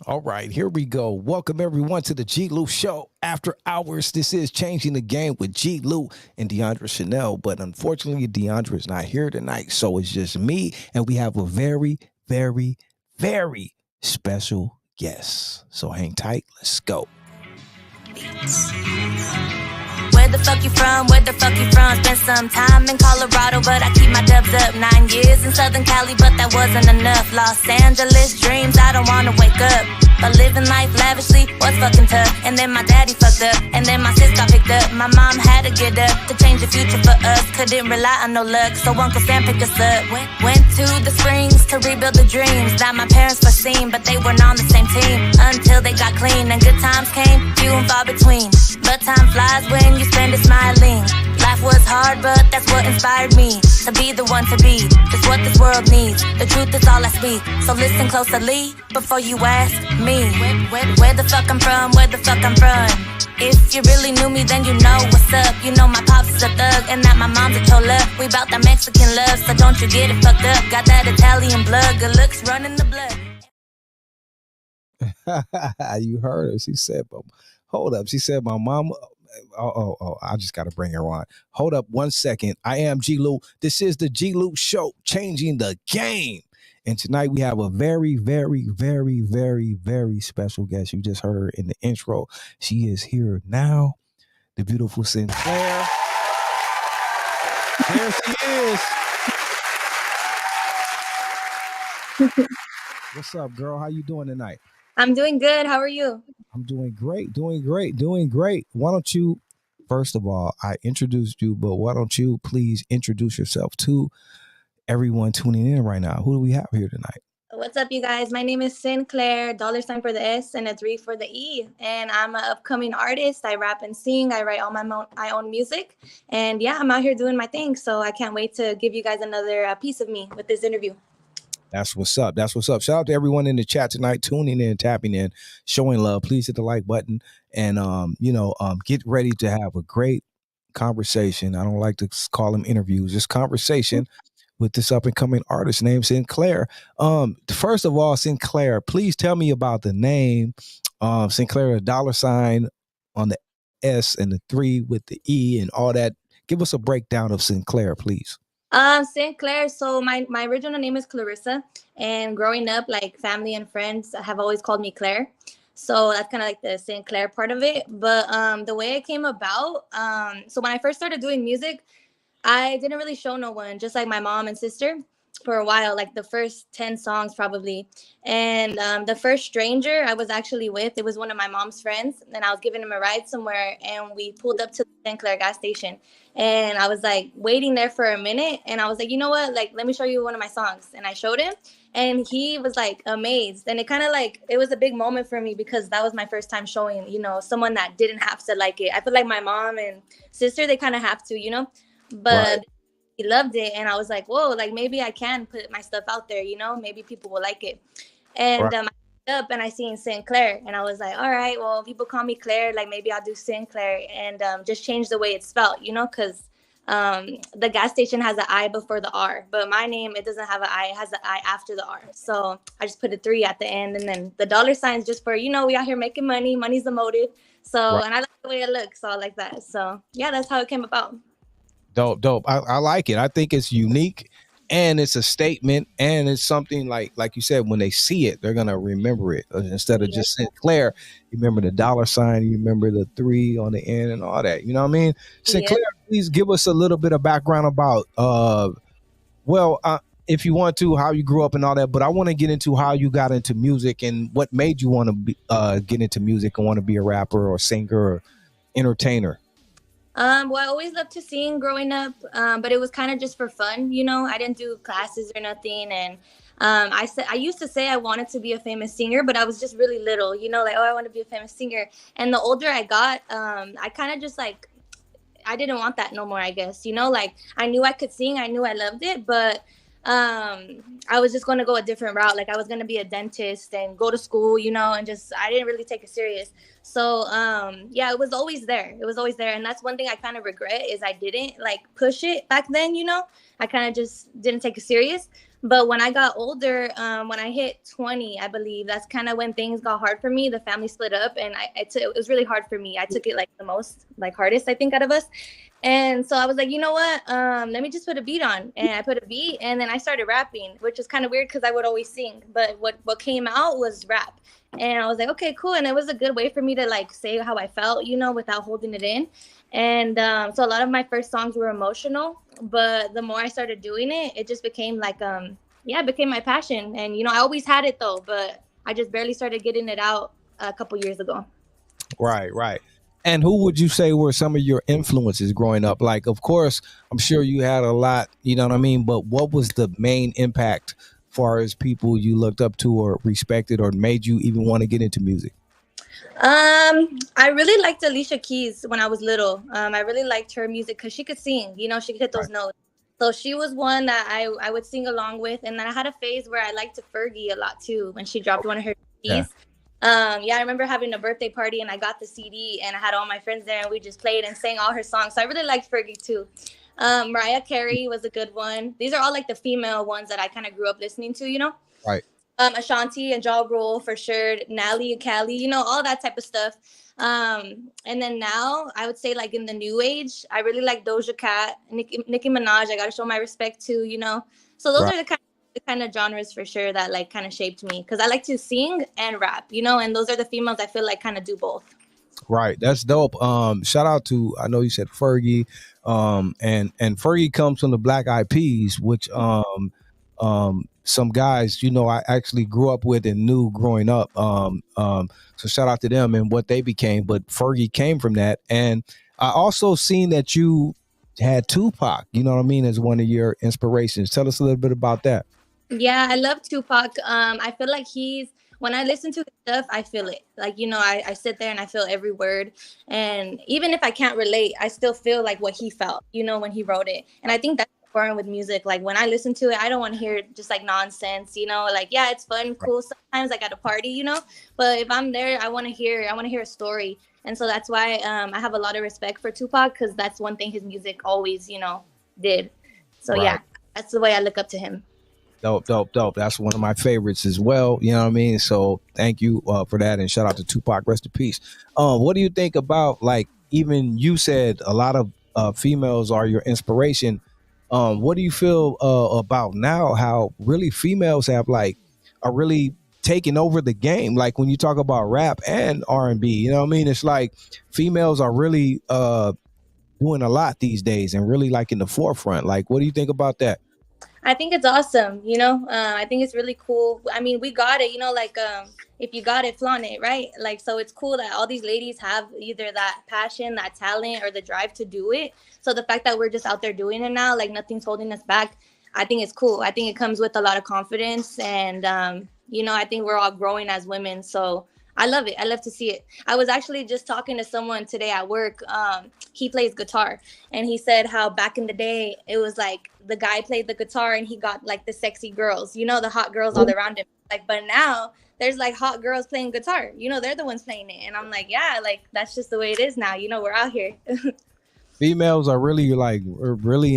All right, here we go. Welcome everyone to the G-Lew Show After Hours. This is Changing the Game with G-Lew and Deandra Chanel. But unfortunately, Deandra is not here tonight. So it's just me. And we have a very, very, very special guest. So hang tight. Let's go. Where the fuck you from? Where the fuck you from? Spent some time in Colorado, but I keep my dubs up. 9 years in Southern Cali, but that wasn't enough. Los Angeles dreams, I don't wanna wake up. But living life lavishly was fucking tough. And then my daddy fucked up, and then my sis got picked up. My mom had to get up to change the future for us. Couldn't rely on no luck, so Uncle Sam picked us up. Went to the springs to rebuild the dreams that my parents foreseen, but they weren't on the same team until they got clean. And good times came, few and far between. But time flies when you spend it smiling. Life was hard, but that's what inspired me to be the one to be. Just what this world needs. The truth is all I speak. So listen closely before you ask me. Where the fuck I'm from? Where the fuck I'm from? If you really knew me, then you know what's up. You know my pops is a thug and that my mom's a chola. We bout that Mexican love, so don't you get it fucked up. Got that Italian blood, good looks running the blood. You heard her. She said, hold up. She said, my mom. Oh, I just got to bring her on. Hold up 1 second. I am G-Lew. This is the G-Lew Show, Changing the Game. And tonight we have a very, very, very, very, very special guest. You just heard her in the intro. She is here now. The beautiful Sinclair. There she is. What's up, girl? How you doing tonight? I'm doing good. How are you? I'm doing great. Why don't you, first of all, I introduced you, but why don't you please introduce yourself to everyone tuning in right now? Who do we have here tonight? What's up, you guys? My name is Sinclair, $sign for the S and a 3 for the E. And I'm an upcoming artist. I rap and sing. I write all my own music. And yeah, I'm out here doing my thing. So I can't wait to give you guys another piece of me with this interview. That's what's up. Shout out to everyone in the chat tonight, tuning in, tapping in, showing love. Please hit the like button and, get ready to have a great conversation. I don't like to call them interviews, just conversation with this up and coming artist named Sinclair. First of all, Sinclair, please tell me about the name. Sinclair, a $sign on the S and the 3 with the E and all that. Give us a breakdown of Sinclair, please. Sinclair. So my original name is Clarissa, and growing up, like family and friends have always called me Claire. So that's kind of like the Sinclair part of it. But the way it came about, so when I first started doing music, I didn't really show no one, just like my mom and sister for a while, like the first 10 songs probably. And the first stranger I was actually with, it was one of my mom's friends, and I was giving him a ride somewhere, and we pulled up to the Sinclair gas station. And I was like waiting there for a minute, and I was like, you know what, like, let me show you one of my songs. And I showed him, and he was like amazed. And it kind of like, it was a big moment for me because that was my first time showing, someone that didn't have to like it. I feel like my mom and sister, they kind of have to, but right. He loved it. And I was like, whoa, like maybe I can put my stuff out there, maybe people will like it. And right. I looked up and I seen Sinclair, and I was like, all right, well, people call me Claire, like maybe I'll do Sinclair, and just change the way it's spelled, because the gas station has an I before the R, but my name, it doesn't have an I, it has an I after the R. So I just put a 3 at the end, and then the $signs just for, we out here making money. Money's the motive. So, right. And I like the way it looks, all like that. So yeah, that's how it came about. Dope. I like it. I think it's unique, and it's a statement, and it's something like you said, when they see it, they're gonna remember it instead of just Sinclair. You remember the $sign, you remember the 3 on the end, and all that. You know what I mean? Sinclair, please give us a little bit of background about, if you want to, how you grew up and all that. But I want to get into how you got into music and what made you want to get into music and want to be a rapper or singer or entertainer. Well, I always loved to sing growing up, but it was kind of just for fun, I didn't do classes or nothing. And I used to say I wanted to be a famous singer, but I was just really little, like, oh, I want to be a famous singer. And the older I got, I kind of just like, I didn't want that no more, I guess, like I knew I could sing, I knew I loved it, but I was just going to go a different route. Like I was going to be a dentist and go to school, and just, I didn't really take it serious. So, yeah, it was always there. And that's one thing I kind of regret is I didn't like push it back then, I kind of just didn't take it serious. But when I got older, when I hit 20, I believe that's kind of when things got hard for me. The family split up, and it was really hard for me. I took it like the most, like hardest, I think, out of us. And so I was like, you know what? Let me just put a beat on. And I put a beat, and then I started rapping, which is kind of weird because I would always sing. But what came out was rap. And I was like, okay, cool. And it was a good way for me to like say how I felt, you know, without holding it in. And so a lot of my first songs were emotional, but the more I started doing it, it just became like, yeah, it became my passion. And, you know, I always had it though, but I just barely started getting it out a couple years ago. Right, right. And who would you say were some of your influences growing up? Like, of course, I'm sure you had a lot, you know what I mean? But what was the main impact far as people you looked up to or respected or made you even want to get into music? I really liked Alicia Keys when I was little. I really liked her music because she could sing, you know, she could hit those notes. So she was one that I would sing along with. And then I had a phase where I liked Fergie a lot too when she dropped one of her CDs. Yeah, I remember having a birthday party and I got the CD and I had all my friends there and we just played and sang all her songs. So I really liked Fergie too. Mariah Carey was a good one. These are all like the female ones that I kind of grew up listening to, you know? Right. Ashanti and Ja Rule for sure, Nelly and Callie, you know, all that type of stuff. And then now I would say like in the new age, I really like Doja Cat, Nicki Minaj. I gotta show my respect to, you know. So those are the kind of genres for sure that like kind of shaped me because I like to sing and rap, you know, and those are the females I feel like kind of do both. Right. That's dope. Shout out to, I know you said Fergie, and Fergie comes from the Black Eyed Peas, which some guys, you know, I actually grew up with and knew growing up. So shout out to them and what they became. But Fergie came from that. And I also seen that you had Tupac, you know what I mean, as one of your inspirations. Tell us a little bit about that. Yeah, I love Tupac. I feel like when I listen to his stuff, I feel it. Like, you know, I sit there and I feel every word. And even if I can't relate, I still feel like what he felt, you know, when he wrote it. And I think that's important with music. Like when I listen to it, I don't want to hear just like nonsense, you know, like, yeah, it's fun, cool. Sometimes like at a party, you know, but if I'm there, I want to hear a story. And so that's why I have a lot of respect for Tupac because that's one thing his music always, you know, did. So yeah, that's the way I look up to him. Dope. That's one of my favorites as well. You know what I mean? So thank you for that. And shout out to Tupac. Rest in peace. What do you think about, like, even you said a lot of females are your inspiration. What do you feel about now how really females are really taking over the game? Like when you talk about rap and R&B, you know what I mean? It's like females are really doing a lot these days and really like in the forefront. Like, what do you think about that? I think it's awesome, you know. I think it's really cool. I mean, we got it, you know, like if you got it, flaunt it, right? Like, so it's cool that all these ladies have either that passion, that talent, or the drive to do it. So the fact that we're just out there doing it now, like nothing's holding us back, I think it's cool. I think it comes with a lot of confidence, and you know, I think we're all growing as women. So I love it. I love to see it. I was actually just talking to someone today at work. He plays guitar, and he said how back in the day it was like the guy played the guitar and he got like the sexy girls, you know, the hot girls all around him. Like, but now there's like hot girls playing guitar. You know, they're the ones playing it, and I'm like, yeah, like that's just the way it is now. You know, we're out here. Females are really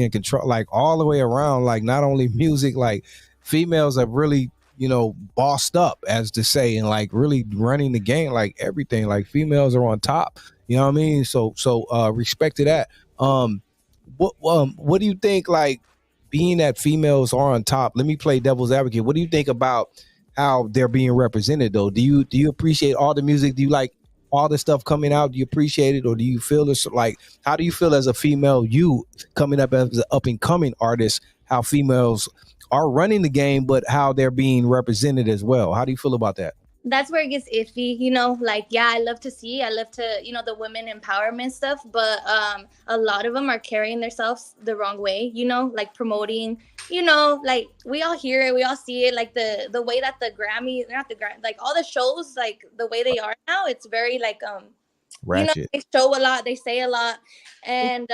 in control, like all the way around. Like not only music, like females have really, you know, bossed up, as to say, and like really running the game, like everything. Like females are on top. You know what I mean? So respect to that. What do you think? Like being that females are on top. Let me play devil's advocate. What do you think about how they're being represented, though? Do you appreciate all the music? Do you like all the stuff coming out? Do you appreciate it, or do you feel this like? How do you feel as a female, you coming up as an up and coming artist? How females are running the game, but how they're being represented as well. How do you feel about that? That's where it gets iffy, you know, like, yeah, I love to, you know, the women empowerment stuff, but a lot of them are carrying themselves the wrong way, you know, like promoting, you know, like we all hear it, we all see it, like the way that the Grammy, not the Grammy, like all the shows, like the way they are now, it's very like, Ratchet. you know, they show a lot, they say a lot, and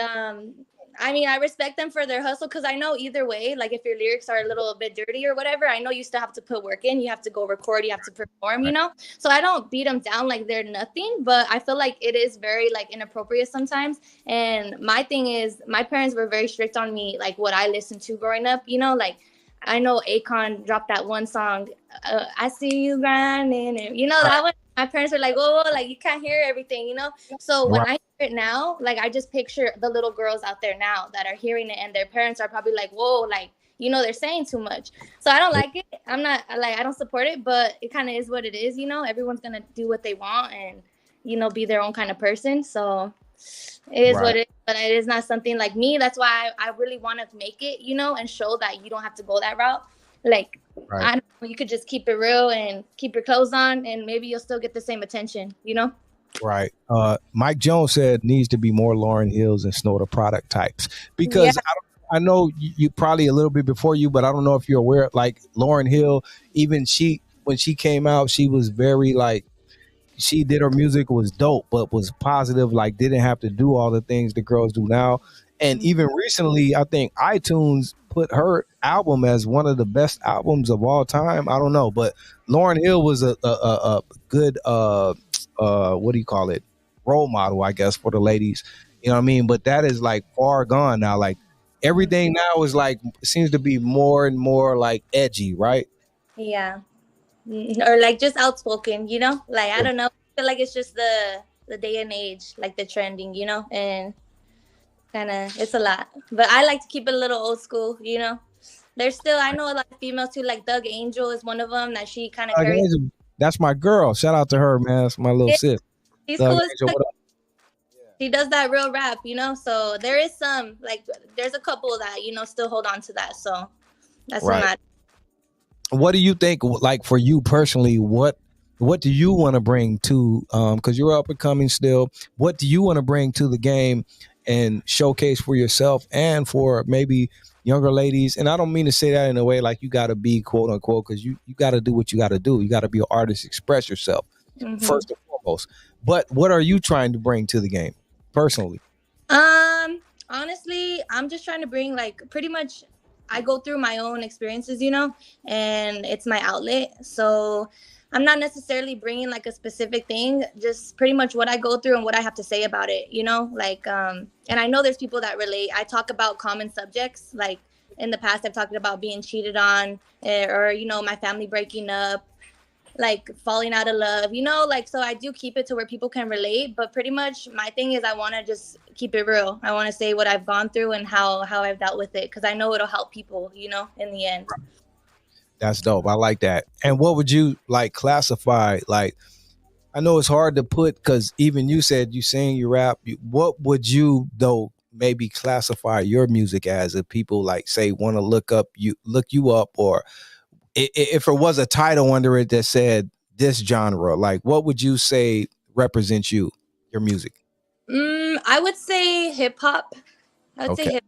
I mean, I respect them for their hustle because I know either way, like if your lyrics are a little bit dirty or whatever, I know you still have to put work in. You have to go record, you have to perform, you know? So I don't beat them down like they're nothing, but I feel like it is very like inappropriate sometimes. And my thing is, my parents were very strict on me, like what I listened to growing up, you know, like I know Akon dropped that one song, I see you grinding, and that one. My parents were like, "Whoa, whoa, like you can't hear everything." So when Right. I hear it now, like I just picture the little girls out there now that are hearing it, and their parents are probably like, "Whoa, like they're saying too much." So I don't like it. I'm not like I don't support it, but it kind of is what it is. Everyone's gonna do what they want and be their own kind of person. So it is what it is, but it is not something like me. That's why I really want to make it, and show that you don't have to go that route. Like, I don't know, you could just keep it real and keep your clothes on, and maybe you'll still get the same attention, Right. Mike Jones said needs to be more Lauryn Hills and Snow the product types because I know you probably a little bit before you, but I don't know if you're aware. Like Lauryn Hill, even when she came out, she was very like. She did her music was dope, but was positive, like didn't have to do all the things the girls do now. And even recently, I think iTunes put her album as one of the best albums of all time. I don't know, but Lauryn Hill was a good what do you call it, role model, I guess, for the ladies. You know what I mean? But that is like far gone now. Like everything now is like seems to be more and more like edgy, right? Yeah. Or like just outspoken, like I don't know, I feel like it's just the day and age, like the trending, and kind of it's a lot, but I like to keep it a little old school. There's still, I know a lot of females too, like Doug Angel is one of them that she kind of carries. That's my girl, shout out to her, man. That's my little sis. She's Doug cool Angel, what up? She does that real rap, so there is some, like there's a couple that still hold on to that, so that's right. What do you think, like for you personally, what do you want to bring to, because you're up and coming still, what do you want to bring to the game and showcase for yourself and for maybe younger ladies? And I don't mean to say that in a way like you got to be quote unquote, because you got to do what you got to do. You got to be an artist, express yourself first and foremost. But what are you trying to bring to the game personally? Honestly, I'm just trying to bring, like, pretty much I go through my own experiences, and it's my outlet. So I'm not necessarily bringing like a specific thing, just pretty much what I go through and what I have to say about it, like, and I know there's people that relate. I talk about common subjects. Like in the past, I've talked about being cheated on, or, my family breaking up, like falling out of love, like, so I do keep it to where people can relate. But pretty much my thing is I want to just keep it real. I want to say what I've gone through and how I've dealt with it, because I know it'll help people, in the end. That's dope. I like that. And what would you like classify? Like, I know it's hard to put, because even you said you sing, you rap. What would you though maybe classify your music as, if people like say want to look you up, or if it was a title under it that said this genre, like what would you say represents your music? I would say hip hop. I would say hip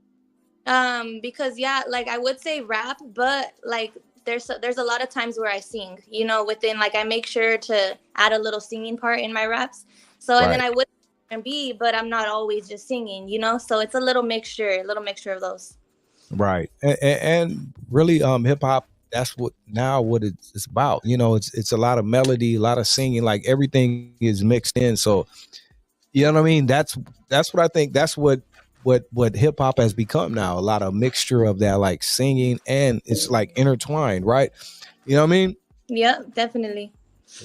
because like I would say rap, but like there's a lot of times where I sing, within, like I make sure to add a little singing part in my raps. So and then I would R&B, but I'm not always just singing, so it's a little mixture of those. Right. And really hip hop, that's what it's about. It's a lot of melody, a lot of singing, like everything is mixed in. So, you know what I mean? That's what I think. That's what hip hop has become now. A lot of mixture of that, like singing, and it's like intertwined, right? You know what I mean? Yeah, definitely.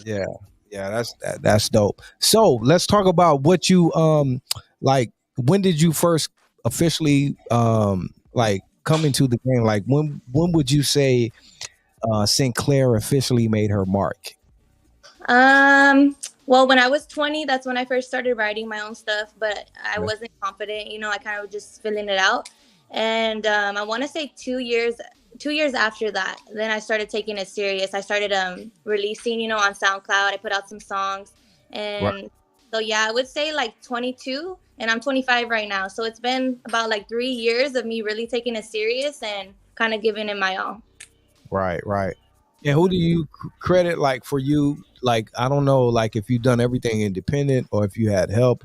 Yeah. That's dope. So let's talk about what you like. When did you first officially like come into the game? Like when would you say Sinclair officially made her mark? Well, when I was 20, that's when I first started writing my own stuff, but I wasn't confident, I kind of was just filling it out. And I want to say 2 years after that, then I started taking it serious. I started releasing, on SoundCloud. I put out some songs. And so, yeah, I would say like 22, and I'm 25 right now. So it's been about like 3 years of me really taking it serious and kind of giving it my all. Right. And who do you credit, like for you? Like, I don't know, like if you've done everything independent or if you had help,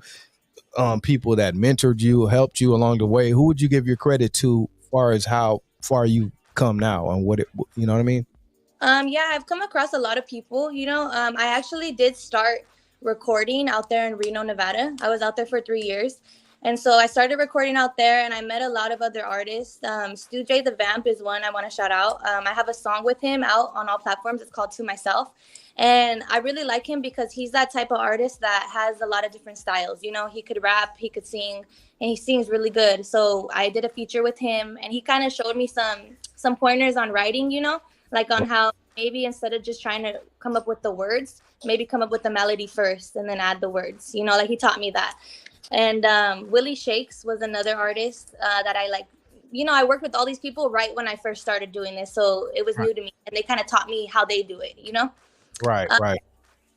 people that mentored you, helped you along the way. Who would you give your credit to, as far as how far you come now and what you know what I mean? Yeah, I've come across a lot of people. I actually did start recording out there in Reno, Nevada. I was out there for 3 years. And so I started recording out there, and I met a lot of other artists. Stu J the Vamp is one I want to shout out. I have a song with him out on all platforms. It's called To Myself. And I really like him because he's that type of artist that has a lot of different styles. You know, he could rap, he could sing, and he sings really good. So I did a feature with him, and he kind of showed me some pointers on writing, you know, like on how maybe instead of just trying to come up with the words, maybe come up with the melody first and then add the words. You know, like he taught me that. And Willie Shakes was another artist that I like. You know, I worked with all these people right when I first started doing this, so it was new to me, and they kind of taught me how they do it. You know. Right, right.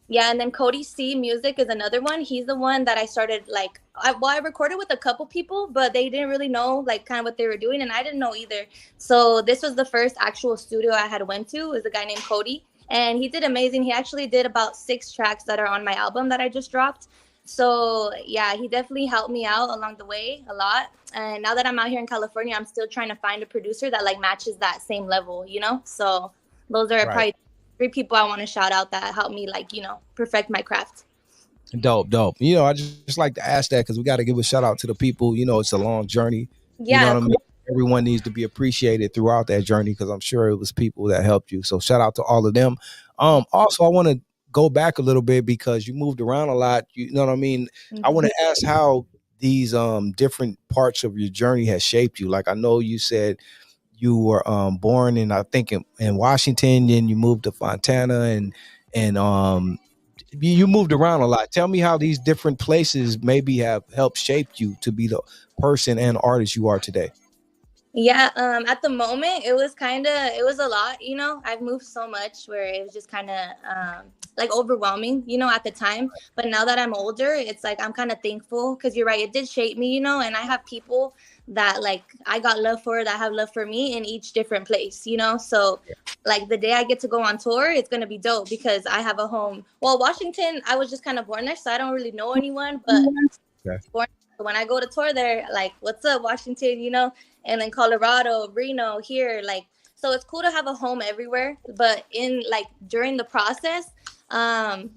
Yeah, and then Cody C Music is another one. He's the one that I started like. I recorded with a couple people, but they didn't really know like kind of what they were doing, and I didn't know either. So this was the first actual studio I had went to. Is a guy named Cody, and he did amazing. He actually did about 6 tracks that are on my album that I just dropped. So yeah, he definitely helped me out along the way a lot. And now that I'm out here in California, I'm still trying to find a producer that like matches that same level, you know? So those are probably 3 people I want to shout out that helped me like, you know, perfect my craft. Dope. You know, I just like to ask that because we got to give a shout out to the people. You know, it's a long journey. Yeah. You know what I mean? Everyone needs to be appreciated throughout that journey because I'm sure it was people that helped you. So shout out to all of them. Also, I want to go back a little bit because you moved around a lot. You know what I mean? I want to ask how these different parts of your journey has shaped you. Like I know you said you were born in, I think, in Washington, then you moved to Fontana, and you moved around a lot. Tell me how these different places maybe have helped shape you to be the person and artist you are today. Yeah, at the moment it was a lot, you know. I've moved so much where it was just kind of like overwhelming, you know, at the time. But now that I'm older, it's like I'm kind of thankful because you're right, it did shape me, you know, and I have people that like I got love for that have love for me in each different place, you know. So like the day I get to go on tour, it's gonna be dope because I have a home. Well, Washington, I was just kind of born there, so I don't really know anyone, but when I go to tour there, like, what's up, Washington, you know? And then Colorado, Reno, here, like, so it's cool to have a home everywhere. But in like during the process, it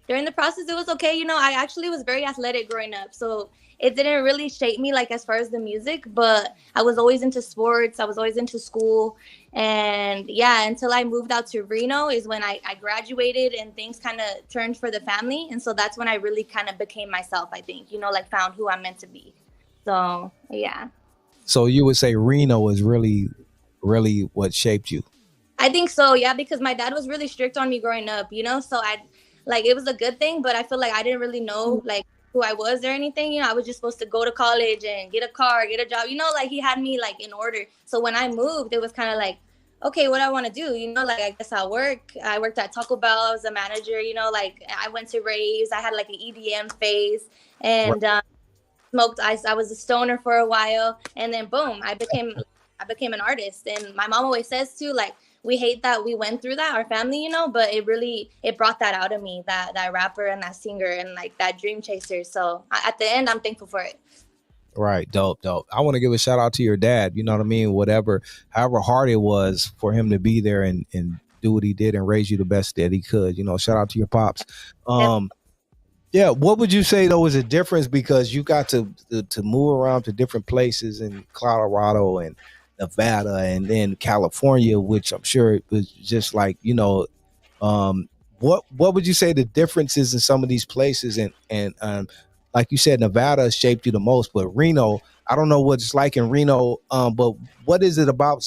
was okay. You know, I actually was very athletic growing up, so it didn't really shape me like as far as the music. But I was always into sports. I was always into school, and yeah, until I moved out to Reno is when I graduated and things kind of turned for the family. And so that's when I really kind of became myself. I think, you know, like found who I'm meant to be. So yeah. So you would say Reno is really what shaped you? I think so, yeah, because my dad was really strict on me growing up, you know, so I like it was a good thing, but I feel like I didn't really know like who I was or anything. You know, I was just supposed to go to college and get a car, get a job, you know, like he had me like in order. So when I moved, it was kind of like, okay, what do I want to do? You know, like I guess I'll work. I worked at Taco Bell. I was a manager, you know, like I went to raves. I had like an EDM phase and smoked ice. I was a stoner for a while, and then boom, I became an artist. And my mom always says too, like, we hate that we went through that, our family, you know, but it brought that out of me, that rapper and that singer and like that dream chaser. So at the end, I'm thankful for it. Right. Dope. I want to give a shout out to your dad. You know what I mean? However hard it was for him to be there and do what he did and raise you the best that he could. You know, shout out to your pops. Yeah. What would you say though is a difference because you got to move around to different places in Colorado and Nevada and then California, which I'm sure it was just like, you know, what would you say the differences in some of these places and like you said, Nevada shaped you the most, but Reno, I don't know what it's like in Reno, but what is it about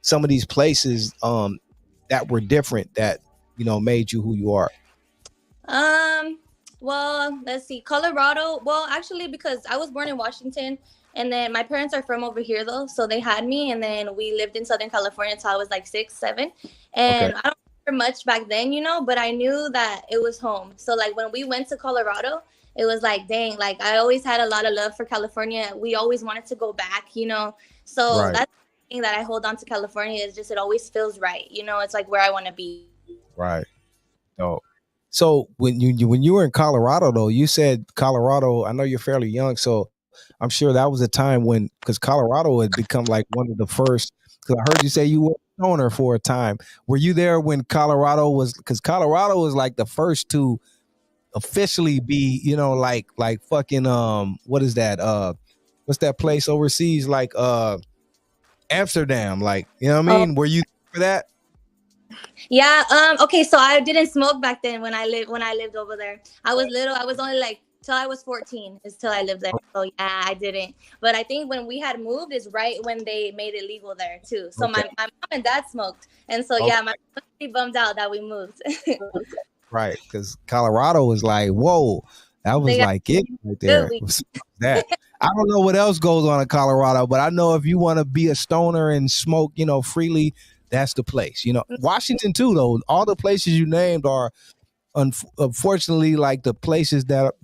some of these places that were different that, you know, made you who you are? Well, let's see. Colorado. Well, actually, because I was born in Washington, and then my parents are from over here though, so they had me, and then we lived in Southern California until I was like 6, 7, and I don't remember much back then, you know, but I knew that it was home. So like when we went to Colorado, it was like, dang, like I always had a lot of love for California. We always wanted to go back, you know. So that's the thing that I hold on to California is just it always feels right, you know. It's like where I want to be. Right. Oh. So when you were in Colorado though, you said Colorado. I know you're fairly young, so I'm sure that was a time when because Colorado had become like one of the first. Because I heard you say you were a stoner for a time. Were you there when Colorado was? Because Colorado was like the first to officially be, you know, like fucking what is that? What's that place overseas? Like Amsterdam, like, you know what I mean? Were you for that? Yeah. Okay. So I didn't smoke back then when I lived over there. I was little. I was only like till I was 14 is till I lived there. So yeah, I didn't. But I think when we had moved is right when they made it legal there too. So my mom and dad smoked, and so yeah, my mom was pretty bummed out that we moved. Right, because Colorado was like, whoa, that was like it right there. That I don't know what else goes on in Colorado, but I know if you want to be a stoner and smoke, you know, freely, that's the place. You know, Washington too, though. All the places you named are unfortunately like the places that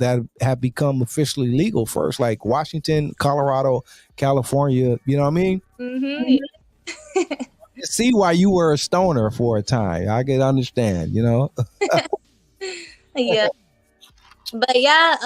have become officially legal first, like Washington, Colorado, California. You know what I mean? Mm-hmm. See why you were a stoner for a time. I can understand. You know. Yeah. But yeah,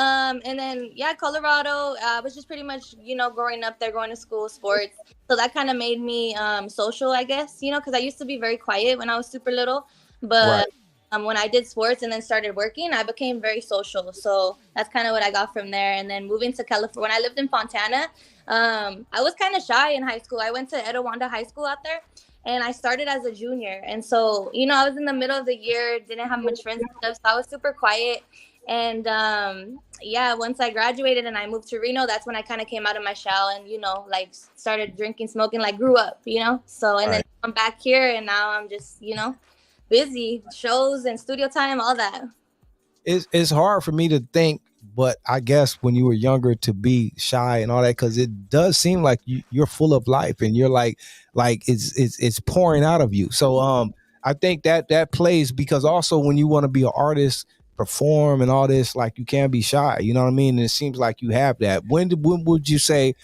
and then yeah, Colorado was just pretty much, you know, growing up there, going to school, sports. So that kind of made me social, I guess, you know, because I used to be very quiet when I was super little. But when I did sports and then started working, I became very social. So that's kind of what I got from there. And then moving to California, when I lived in Fontana, I was kind of shy in high school. I went to Etowanda High School out there. And I started as a junior. And so, you know, I was in the middle of the year, didn't have much friends and stuff. So I was super quiet. And yeah, once I graduated and I moved to Reno, that's when I kind of came out of my shell and, you know, like started drinking, smoking, like grew up, you know. So, and then I'm back here and now I'm just, you know, busy, shows and studio time, all that. It's hard for me to think, but I guess when you were younger to be shy and all that, because it does seem like you're full of life and you're like it's pouring out of you. So I think that plays, because also when you want to be an artist, perform and all this, like you can't be shy. You know what I mean? And it seems like you have that. When would you say,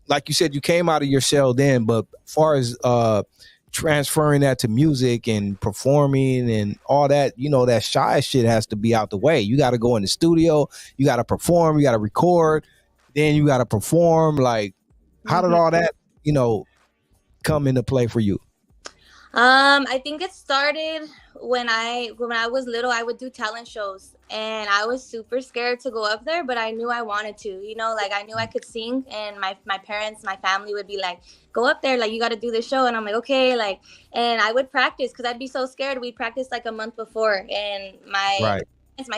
like you said, you came out of your shell then, but as far as transferring that to music and performing and all that, you know, that shy shit has to be out the way. You got to go in the studio, you got to perform, you got to record, then you got to perform. Like, how did all that, you know, come into play for you? I think it started when I was little. I would do talent shows and I was super scared to go up there, but I knew I wanted to, you know, like I knew I could sing, and my parents, my family would be like, go up there, like you got to do this show. And I'm like, okay, like, and I would practice because I'd be so scared. We'd practice like a month before, and my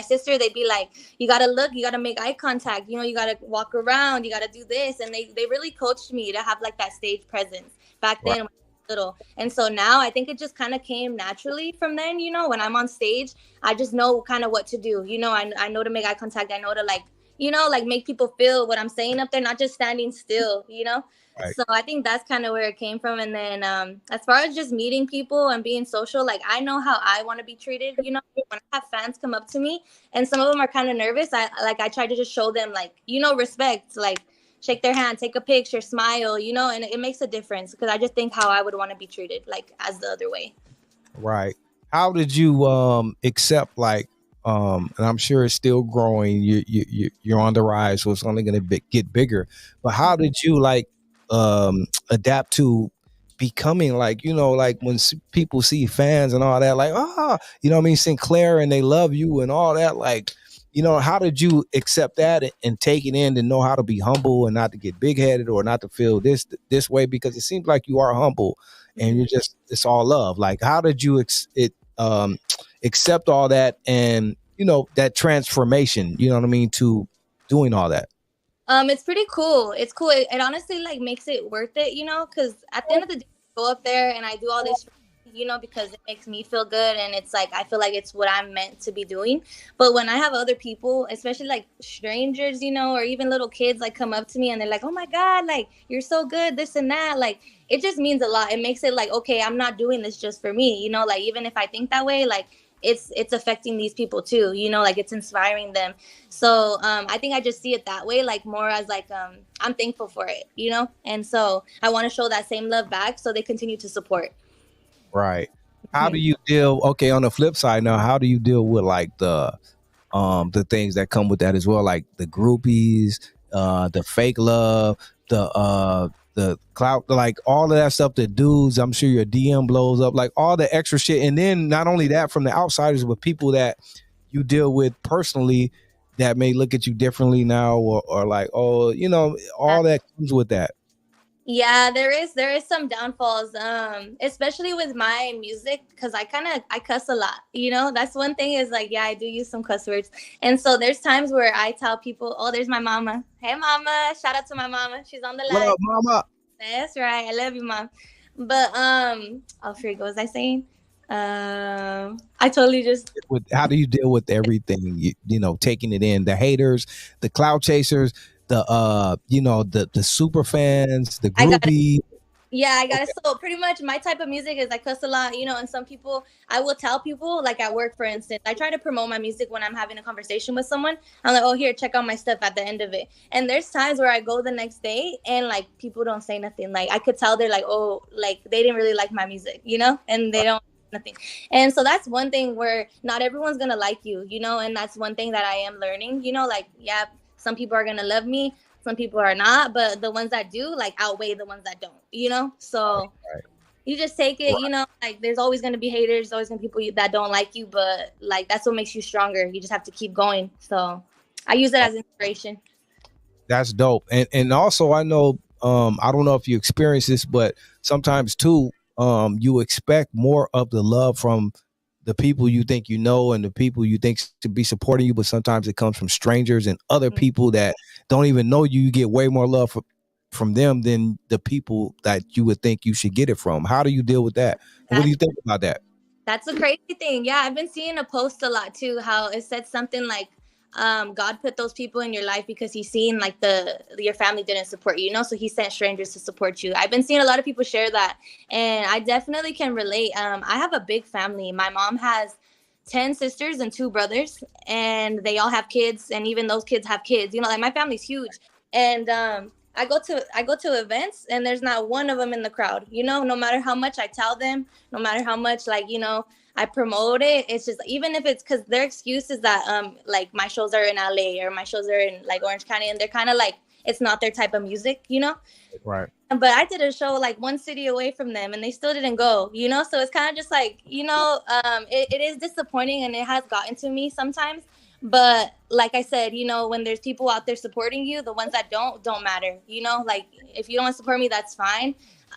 sister, they'd be like, you got to look, you got to make eye contact, you know, you got to walk around, you got to do this. And they really coached me to have like that stage presence back then. Little. And so now I think it just kind of came naturally from then, you know, when I'm on stage, I just know kind of what to do. You know, I know to make eye contact. I know to like, you know, like make people feel what I'm saying up there, not just standing still, you know? So I think that's kind of where it came from. And then as far as just meeting people and being social, like I know how I want to be treated, you know, when I have fans come up to me and some of them are kind of nervous, I try to just show them like, you know, respect, like shake their hand, take a picture, smile, you know, and it makes a difference because I just think how I would want to be treated, like as the other way. Right. How did you accept, like, and I'm sure it's still growing, you're on the rise, so it's only going to get bigger, but how did you like adapt to becoming, like, you know, like when people see fans and all that, like, you know what I mean, Sinclair, and they love you and all that, like, you know, how did you accept that and take it in, to know how to be humble and not to get big headed or not to feel this way? Because it seems like you are humble and you're just, it's all love. Like, how did you accept all that and, you know, that transformation, you know what I mean, to doing all that? It's pretty cool. It's cool. It honestly like makes it worth it, you know, because at the end of the day, I go up there and I do all this, you know, because it makes me feel good. And it's like, I feel like it's what I'm meant to be doing. But when I have other people, especially like strangers, you know, or even little kids like come up to me and they're like, oh my God, like you're so good, this and that. Like, it just means a lot. It makes it like, okay, I'm not doing this just for me, you know, like even if I think that way, like it's affecting these people too, you know, like it's inspiring them. So I think I just see it that way, like more as like I'm thankful for it, you know, and so I want to show that same love back so they continue to support. Right. How do you deal, okay, on the flip side now, how do you deal with like the things that come with that as well, like the groupies, the fake love, the clout, like all of that stuff, the dudes, I'm sure your DM blows up, like all the extra shit. And then not only that from the outsiders, but people that you deal with personally that may look at you differently now, or like, oh, all that comes with that. Yeah, there is some downfalls, especially with my music, because I cuss a lot. That's one thing is like, yeah, I do use some cuss words, and so there's times where I tell people, oh, there's my mama. Hey, mama! Shout out to my mama. She's on the What line. up, mama? That's right. I love you, mom. But oh, what was I saying? I totally just How do you deal with everything? Taking it in, the haters, the cloud chasers, the super fans, the I got groupie. Yeah, I got it. Okay. So pretty much my type of music is I cuss a lot, and some people, I will tell people, like at work, for instance, I try to promote my music when I'm having a conversation with someone. I'm like, oh, here, check out my stuff at the end of it. And there's times where I go the next day and like people don't say nothing. Like I could tell they're like, oh, like they didn't really like my music, and they don't nothing. And so that's one thing where not everyone's going to like you, and that's one thing that I am learning, like, yeah, some people are going to love me, some people are not, but the ones that do like outweigh the ones that don't. So Right. you just take it, like there's always going to be haters, always going to be people that don't like you, but like that's what makes you stronger. You just have to keep going. So I use it as inspiration. That's dope. And also I know, I don't know if you experience this, but sometimes too, you expect more of the love from the people you think and the people you think to be supporting you, but sometimes it comes from strangers and other people that don't even know you. You get way more love from them than the people that you would think you should get it from. How do you deal with that? What do you think about that? That's a crazy thing. Yeah, I've been seeing a post a lot too, how it said something like, God put those people in your life because he's seen like your family didn't support you, so he sent strangers to support you. I've been seeing a lot of people share that, and I definitely can relate. I have a big family. My mom has 10 sisters and 2 brothers, and they all have kids, and even those kids have kids. Like my family's huge, and I go to events, and there's not one of them in the crowd. No matter how much I tell them, no matter how much I promote it, it's just, even if it's because their excuse is that like my shows are in LA or my shows are in like Orange County, and they're kind of like, it's not their type of music, Right. But I did a show like one city away from them, and they still didn't go, so it's kind of just like, it is disappointing, and it has gotten to me sometimes. But like I said, when there's people out there supporting you, the ones that don't matter, like if you don't want to support me, that's fine.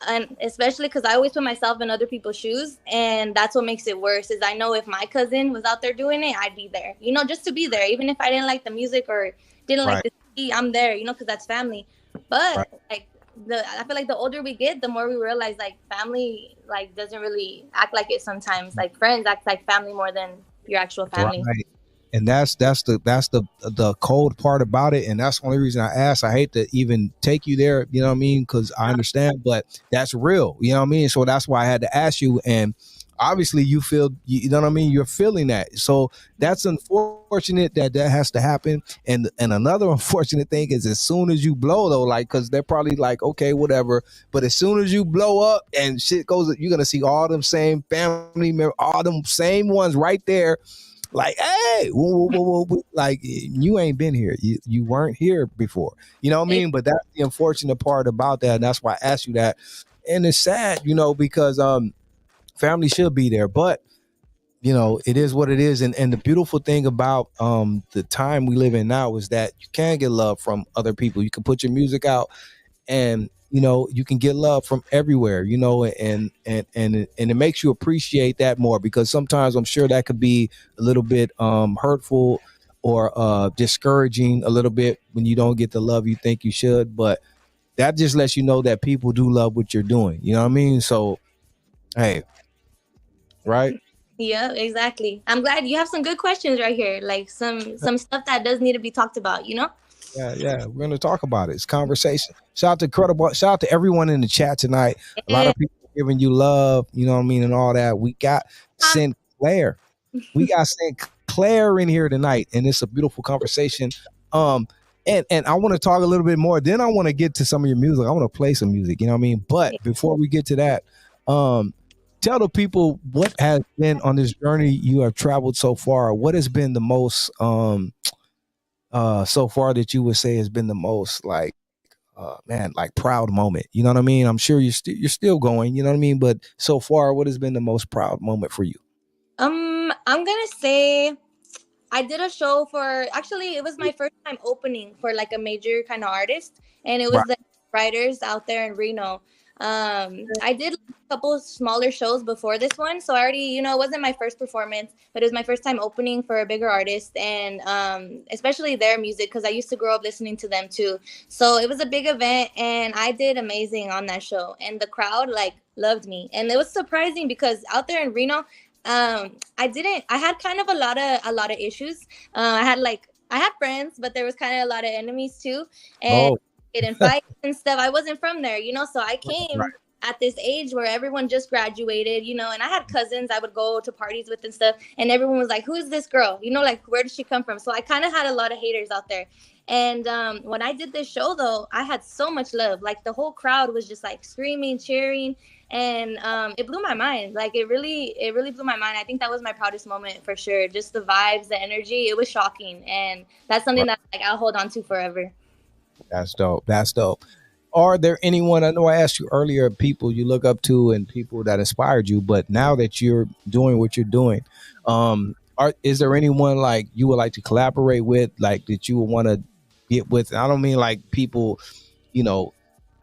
And especially because I always put myself in other people's shoes, and that's what makes it worse. Is I know if my cousin was out there doing it, I'd be there, just to be there, even if I didn't like the music or didn't like the city, I'm there, because that's family. But like I feel like the older we get, the more we realize like family like doesn't really act like it sometimes. Like friends act like family more than your actual family. Right. And that's the cold part about it, and that's the only reason I asked. I hate to even take you there, you know what I mean, because I understand, but that's real, you know what I mean. So that's why I had to ask you, and obviously you feel, you know what I mean, you're feeling that. So that's unfortunate that has to happen. And another unfortunate thing is, as soon as you blow though, like, because they're probably like, okay, whatever, but as soon as you blow up and shit goes, you're gonna see all them same family members, all them same ones right there. Like, hey, whoa, like you ain't been here. You weren't here before. You know what I mean? But that's the unfortunate part about that. And that's why I asked you that. And it's sad, because family should be there. But, it is what it is. And the beautiful thing about the time we live in now is that you can get love from other people. You can put your music out, and you can get love from everywhere, and it makes you appreciate that more, because sometimes I'm sure that could be a little bit hurtful or discouraging a little bit when you don't get the love you think you should. But that just lets you know that people do love what you're doing, you know what I mean? So hey, right? Yeah, exactly. I'm glad you have some good questions right here, like some stuff that does need to be talked about. Yeah, we're gonna talk about it. It's conversation. Shout out to Credible. Shout out to everyone in the chat tonight. A lot of people giving you love, you know what I mean, and all that. We got Sinclair. We got Sinclair in here tonight, and it's a beautiful conversation. And I want to talk a little bit more. Then I want to get to some of your music. I want to play some music, you know what I mean? But before we get to that, tell the people what has been on this journey you have traveled so far. What has been the most so far that you would say has been the most like like proud moment? You know what I mean? I'm sure you're still going, you know what I mean? But so far, what has been the most proud moment for you? I'm gonna say I did a show for, actually it was my first time opening for like a major kind of artist, and it was Right. the writers out there in Reno. I did a couple smaller shows before this one, so I already, it wasn't my first performance, but it was my first time opening for a bigger artist, and especially their music, because I used to grow up listening to them too. So it was a big event, and I did amazing on that show, and the crowd like loved me, and it was surprising because out there in Reno, I had kind of a lot of issues. I had friends, but there was kind of a lot of enemies too, and Oh, getting fights and stuff. I wasn't from there, so I right. came at this age where everyone just graduated, and I had cousins I would go to parties with and stuff, and everyone was like, who is this girl, like, where did she come from? So I kind of had a lot of haters out there. And when I did this show, though, I had so much love. Like, the whole crowd was just like screaming, cheering, and it blew my mind. Like, it really blew my mind. I think that was my proudest moment for sure. Just the vibes, the energy, it was shocking, and that's something that like I'll hold on to forever. That's dope. That's dope. Are there anyone, I know I asked you earlier, people you look up to and people that inspired you, but now that you're doing what you're doing, is there anyone like you would like to collaborate with, like that you would want to get with? I don't mean like people, you know,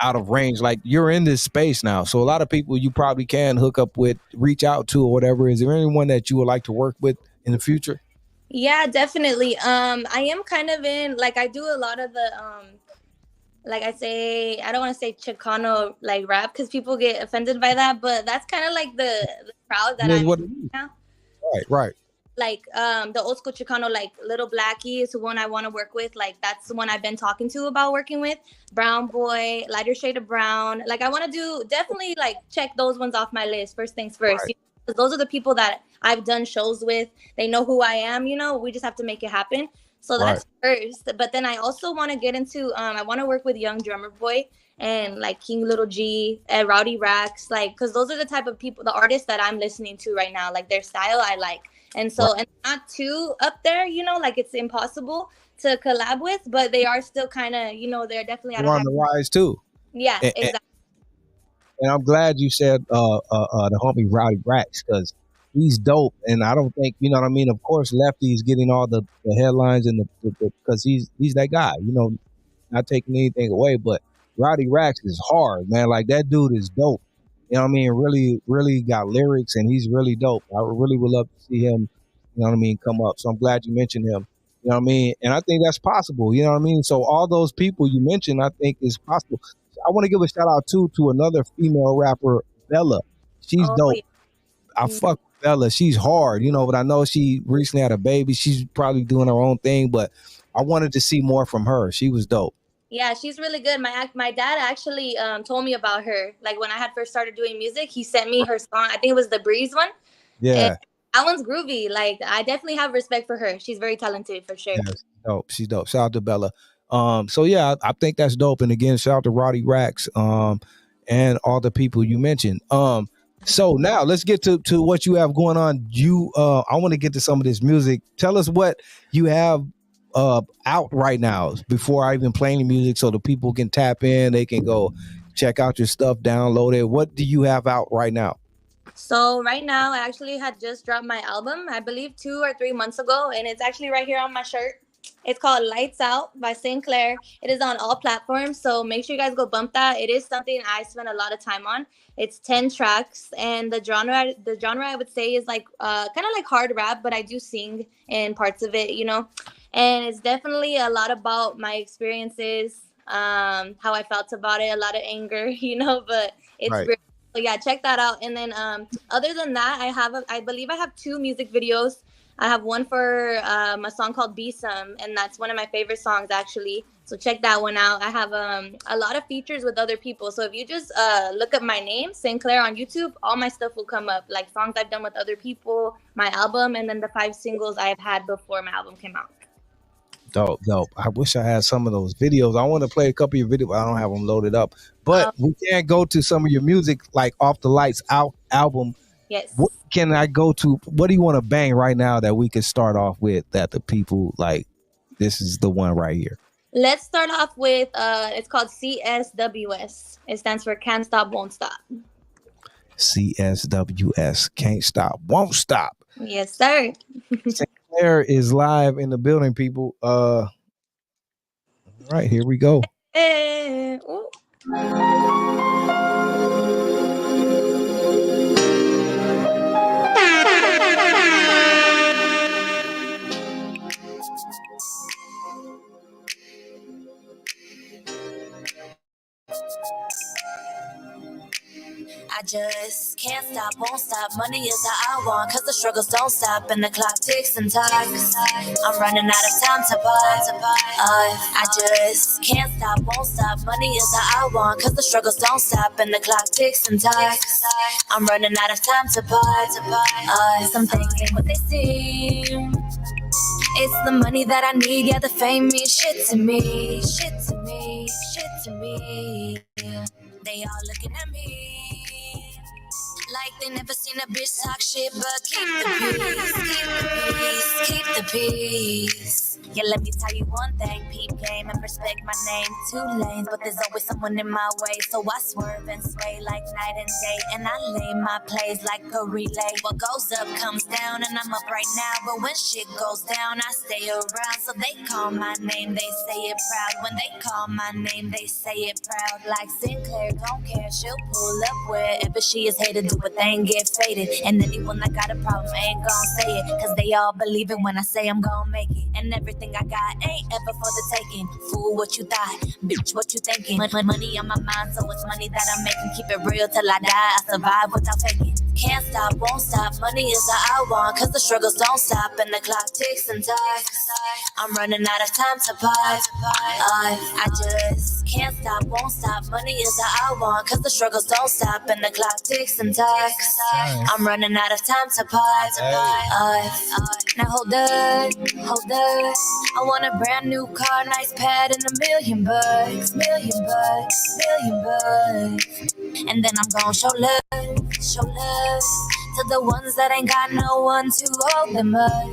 out of range. Like, you're in this space now, so a lot of people you probably can hook up with, reach out to, or whatever. Is there anyone that you would like to work with in the future? Yeah, definitely. I am kind of in, like, I do a lot of the like, I don't want to say Chicano like rap because people get offended by that, but that's kind of like the crowd that It is I'm what in it is. now. Right, right, Like, the old school Chicano, like Little Blackie is the one I want to work with. Like, that's the one I've been talking to about working with. Brown Boy, Lighter Shade of Brown. Like, I want to do, definitely like check those ones off my list. First things first. right, 'Cause those are the people that I've done shows with. They know who I am. We just have to make it happen. So right. that's first. But then I also want to get into, I want to work with Young Drummer Boy and like King Little G and Rowdy Rax. Like, because those are the type of people, the artists that I'm listening to right now. Like, their style I like. And Right. so, and not too up there, like it's impossible to collab with, but they are still kind of, they're definitely at a You're on high. the rise too. Yeah, And exactly. I'm glad you said the homie Rowdy Rax, because he's dope, and I don't think, you know what I mean. Of course, Lefty's getting all the headlines and the because he's that guy, not taking anything away, but Rowdy Rax is hard, man. Like, that dude is dope. You know what I mean? Really, really got lyrics, and he's really dope. I really would love to see him, you know what I mean, come up. So I'm glad you mentioned him. You know what I mean? And I think that's possible. You know what I mean? So all those people you mentioned, I think is possible. I want to give a shout out too to another female rapper, Bella. She's Oh, dope. yeah. I fuck with Bella. She's hard, but I know she recently had a baby. She's probably doing her own thing, but I wanted to see more from her. She was dope. Yeah, she's really good. My dad actually told me about her. Like, when I had first started doing music, he sent me her song. I think it was the Breeze one. And Yeah. that one's groovy. Like, I definitely have respect for her. She's very talented for sure. Yeah, she's dope. She's dope. Shout out to Bella. So yeah, I think that's dope. And again, shout out to Roddy Rax, and all the people you mentioned. So now let's get to what you have going on. I want to get to some of this music. Tell us what you have out right now before I even play any music, so the people can tap in. They can go check out your stuff, download it. What do you have out right now? So right now, I actually had just dropped my album, I believe 2 or 3 months ago, and it's actually right here on my shirt. It's called Lights Out by Sinclair. It is on all platforms, so make sure you guys go bump that. It is something I spent a lot of time on. It's 10 tracks, and the genre I would say is like kind of like hard rap, but I do sing in parts of it, And it's definitely a lot about my experiences, how I felt about it, a lot of anger, but it's Right. real. So yeah, check that out. And then other than that, I believe I have 2 music videos. I have one for a song called Be Some, and that's one of my favorite songs actually. So check that one out. I have a lot of features with other people. So if you just look up my name, Sinclair, on YouTube, all my stuff will come up, like songs I've done with other people, my album, and then the 5 singles I've had before my album came out. Dope, dope. I wish I had some of those videos. I want to play a couple of your videos. I don't have them loaded up, but we can go to some of your music, like off the Lights Out album. Yes. What can I go to? What do you want to bang right now that we can start off with, that the people like? This is the one right here. Let's start off with it's called CSWS. It stands for Can't Stop, Won't Stop. CSWS, Can't Stop, Won't Stop. Yes, sir. Sinclair is live in the building, people. All right, here we go. Ooh. I just can't stop, won't stop. Money is all I want, cause the struggles don't stop and the clock ticks and ticks. I'm running out of time to buy. I just can't stop, won't stop. Money is all I want, cause the struggles don't stop and the clock ticks and ticks. I'm running out of time to buy. Some things ain't what they seem. It's the money that I need, yeah, the fame means shit to me. Shit to me, shit to me. They all looking at me like they never seen a bitch talk shit, but keep the peace, keep the peace, keep the peace. Yeah, let me tell you one thing, peep game and respect my name. 2 lanes, but there's always someone in my way, so I swerve and sway like night and day, and I lay my plays like a relay. What goes up comes down, and I'm up right now, but when shit goes down, I stay around. So they call my name, they say it proud. When they call my name, they say it proud. Like Sinclair, don't care, she'll pull up wherever she is hated, do a thing, get faded. And anyone that got a problem ain't gon' say it, cause they all believe it when I say I'm gon' make it. And everything I got ain't ever for the taking. Fool, what you thought? Bitch, what you thinking? Money on my mind, so it's money that I'm making. Keep it real till I die, I survive without faking. Can't stop, won't stop, money is all I want, cause the struggles don't stop and the clock ticks and ticks. I'm running out of time to buy. I just can't stop, won't stop, money is all I want, cause the struggles don't stop and the clock ticks and ticks. I'm running out of time to buy. Now hold up, I want a brand new car, nice pad, and $1 million bucks. And then I'm gon' show love to the ones that ain't got no one to hold them up.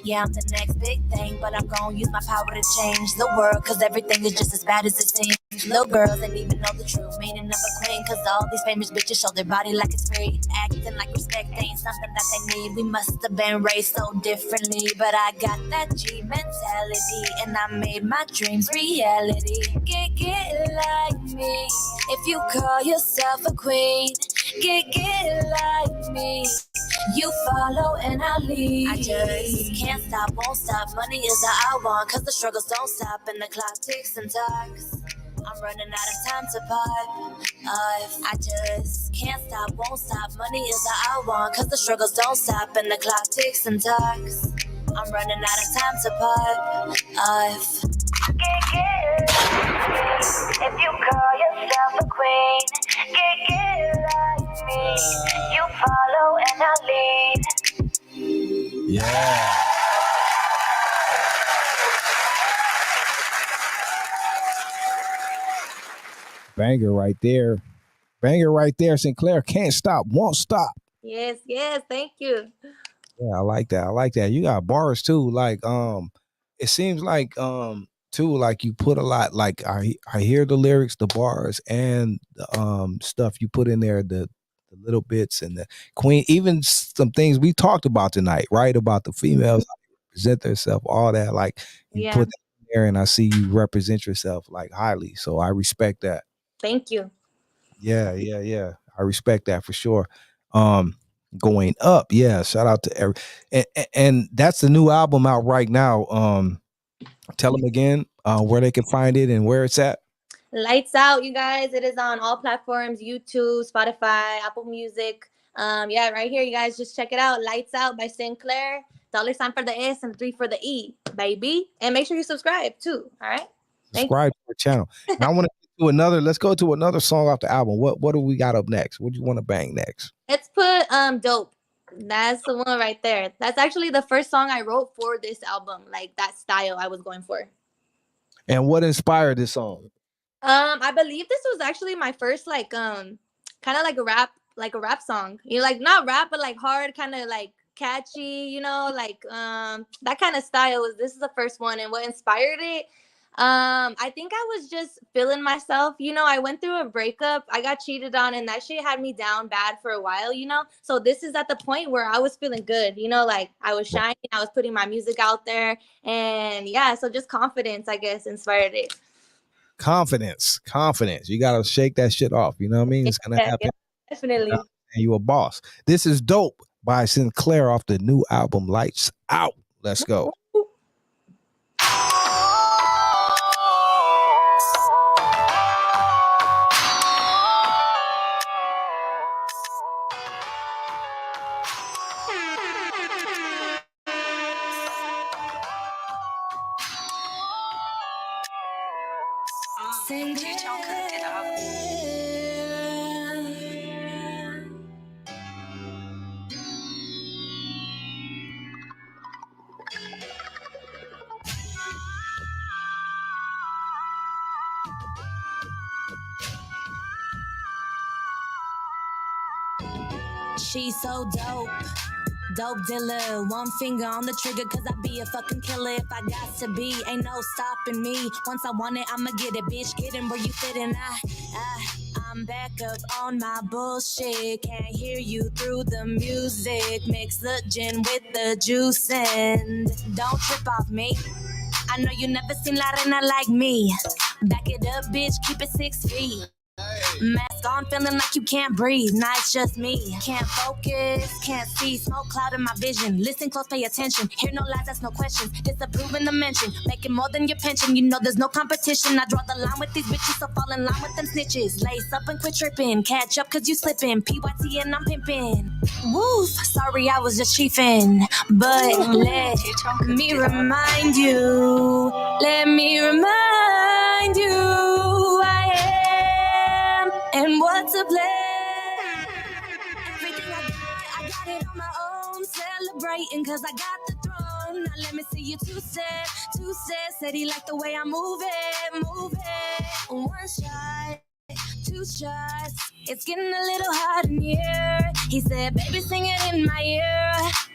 Yeah, I'm the next big thing, but I'm gon' use my power to change the world, cause everything is just as bad as it seems. Little girls ain't even know the true meaning of a queen, cause all these famous bitches show their body like it's free. Acting like respect ain't something that they need. We must have been raised so differently, but I got that G mentality, and I made my dreams reality. Get like me, if you call yourself a queen. Get like me, you follow and I lead. I just can't stop, won't stop, money is all I want, cause the struggles don't stop and the clock ticks and ticks. I'm running out of time to buy. I just can't stop, won't stop, money is all I want, cause the struggles don't stop and the clock ticks and ticks. I'm running out of time to buy. If you call yourself a queen, get like me. You follow and I lead. Yeah. Banger right there. Banger right there. Sinclair, can't stop, won't stop. Yes, thank you. Yeah, I like that. You got bars too. Like, it seems like too, like you put a lot, like I hear the lyrics, the bars, and the stuff you put in there, the little bits and the queen, even some things we talked about tonight, right? About the females present themselves, all that. Like you put that in there, and I see you represent yourself like highly. So I respect that. Thank you. Yeah. I respect that for sure. Going up, yeah. Shout out to every, and that's the new album out right now. Tell them again where they can find it and where it's at. Lights Out, you guys. It is on all platforms: YouTube, Spotify, Apple Music. Yeah, right here, you guys. Just check it out. Lights Out by Sinclair. $sign for the S and 3 for the E, baby. And make sure you subscribe too. All right. Subscribe to our channel. Now I want to do another. Let's go to another song off the album. What do we got up next? What do you want to bang next? Let's put Dope. That's the one right there. That's actually the first song I wrote for this album, like that style I was going for. And what inspired this song? I believe this was actually my first kind of like a rap song. You know, like not rap, but like hard, kind of like catchy, you know, like that kind of style. This is the first one, and what inspired it? I think I was just feeling myself. You know, I went through a breakup. I got cheated on, and that shit had me down bad for a while, you know? So this is at the point where I was feeling good, you know, like I was shining, I was putting my music out there. And yeah, so just confidence, I guess, inspired it. Confidence. You got to shake that shit off. You know what I mean? It's going to happen. Yeah, definitely. And you a boss. This is Dope by Sinclair off the new album Lights Out. Let's go. She's so dope. Dope dealer, one finger on the trigger, cause I be a fucking killer if I got to be. Ain't no stopping me. Once I want it, I'ma get it, bitch. Get in where you fit in. I'm back up on my bullshit. Can't hear you through the music. Mix the gin with the juice and don't trip off me. I know you never seen La Reina like me. Back it up, bitch, keep it 6 feet. Mask on, feeling like you can't breathe. Nah, it's just me. Can't focus, can't see. Smoke cloud in my vision. Listen close, pay attention. Hear no lies, ask no questions. Disapproving the mention. Making more than your pension. You know there's no competition. I draw the line with these bitches, so fall in line with them snitches. Lace up and quit tripping. Catch up cause you slipping. PYT and I'm pimping. Woof, sorry I was just chiefing. But let me remind you. Let me remind you. And what's a plan? Everything I got it on my own. Celebrating cause I got the throne. Now let me see you two step. Said he liked the way I move it. One shot, 2 shots. It's getting a little hot in here. He said, baby, sing it in my ear.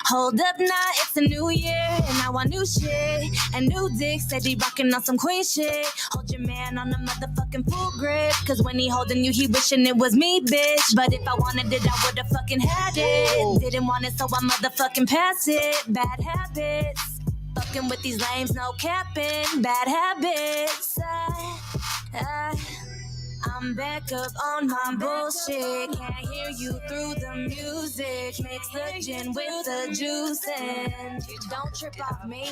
Hold up now, it's a new year. And I want new shit and new dick. Said he rockin' on some queen shit. Hold your man on a motherfucking full grip. Cause when he holding you, he wishing it was me, bitch. But if I wanted it, I would've fucking had it. Didn't want it, so I motherfucking pass it. Bad habits. Fucking with these lames, no capping. Bad habits. I'm back up on my bullshit. Can't hear you through the music. Mix the gin with the juice and don't trip off me.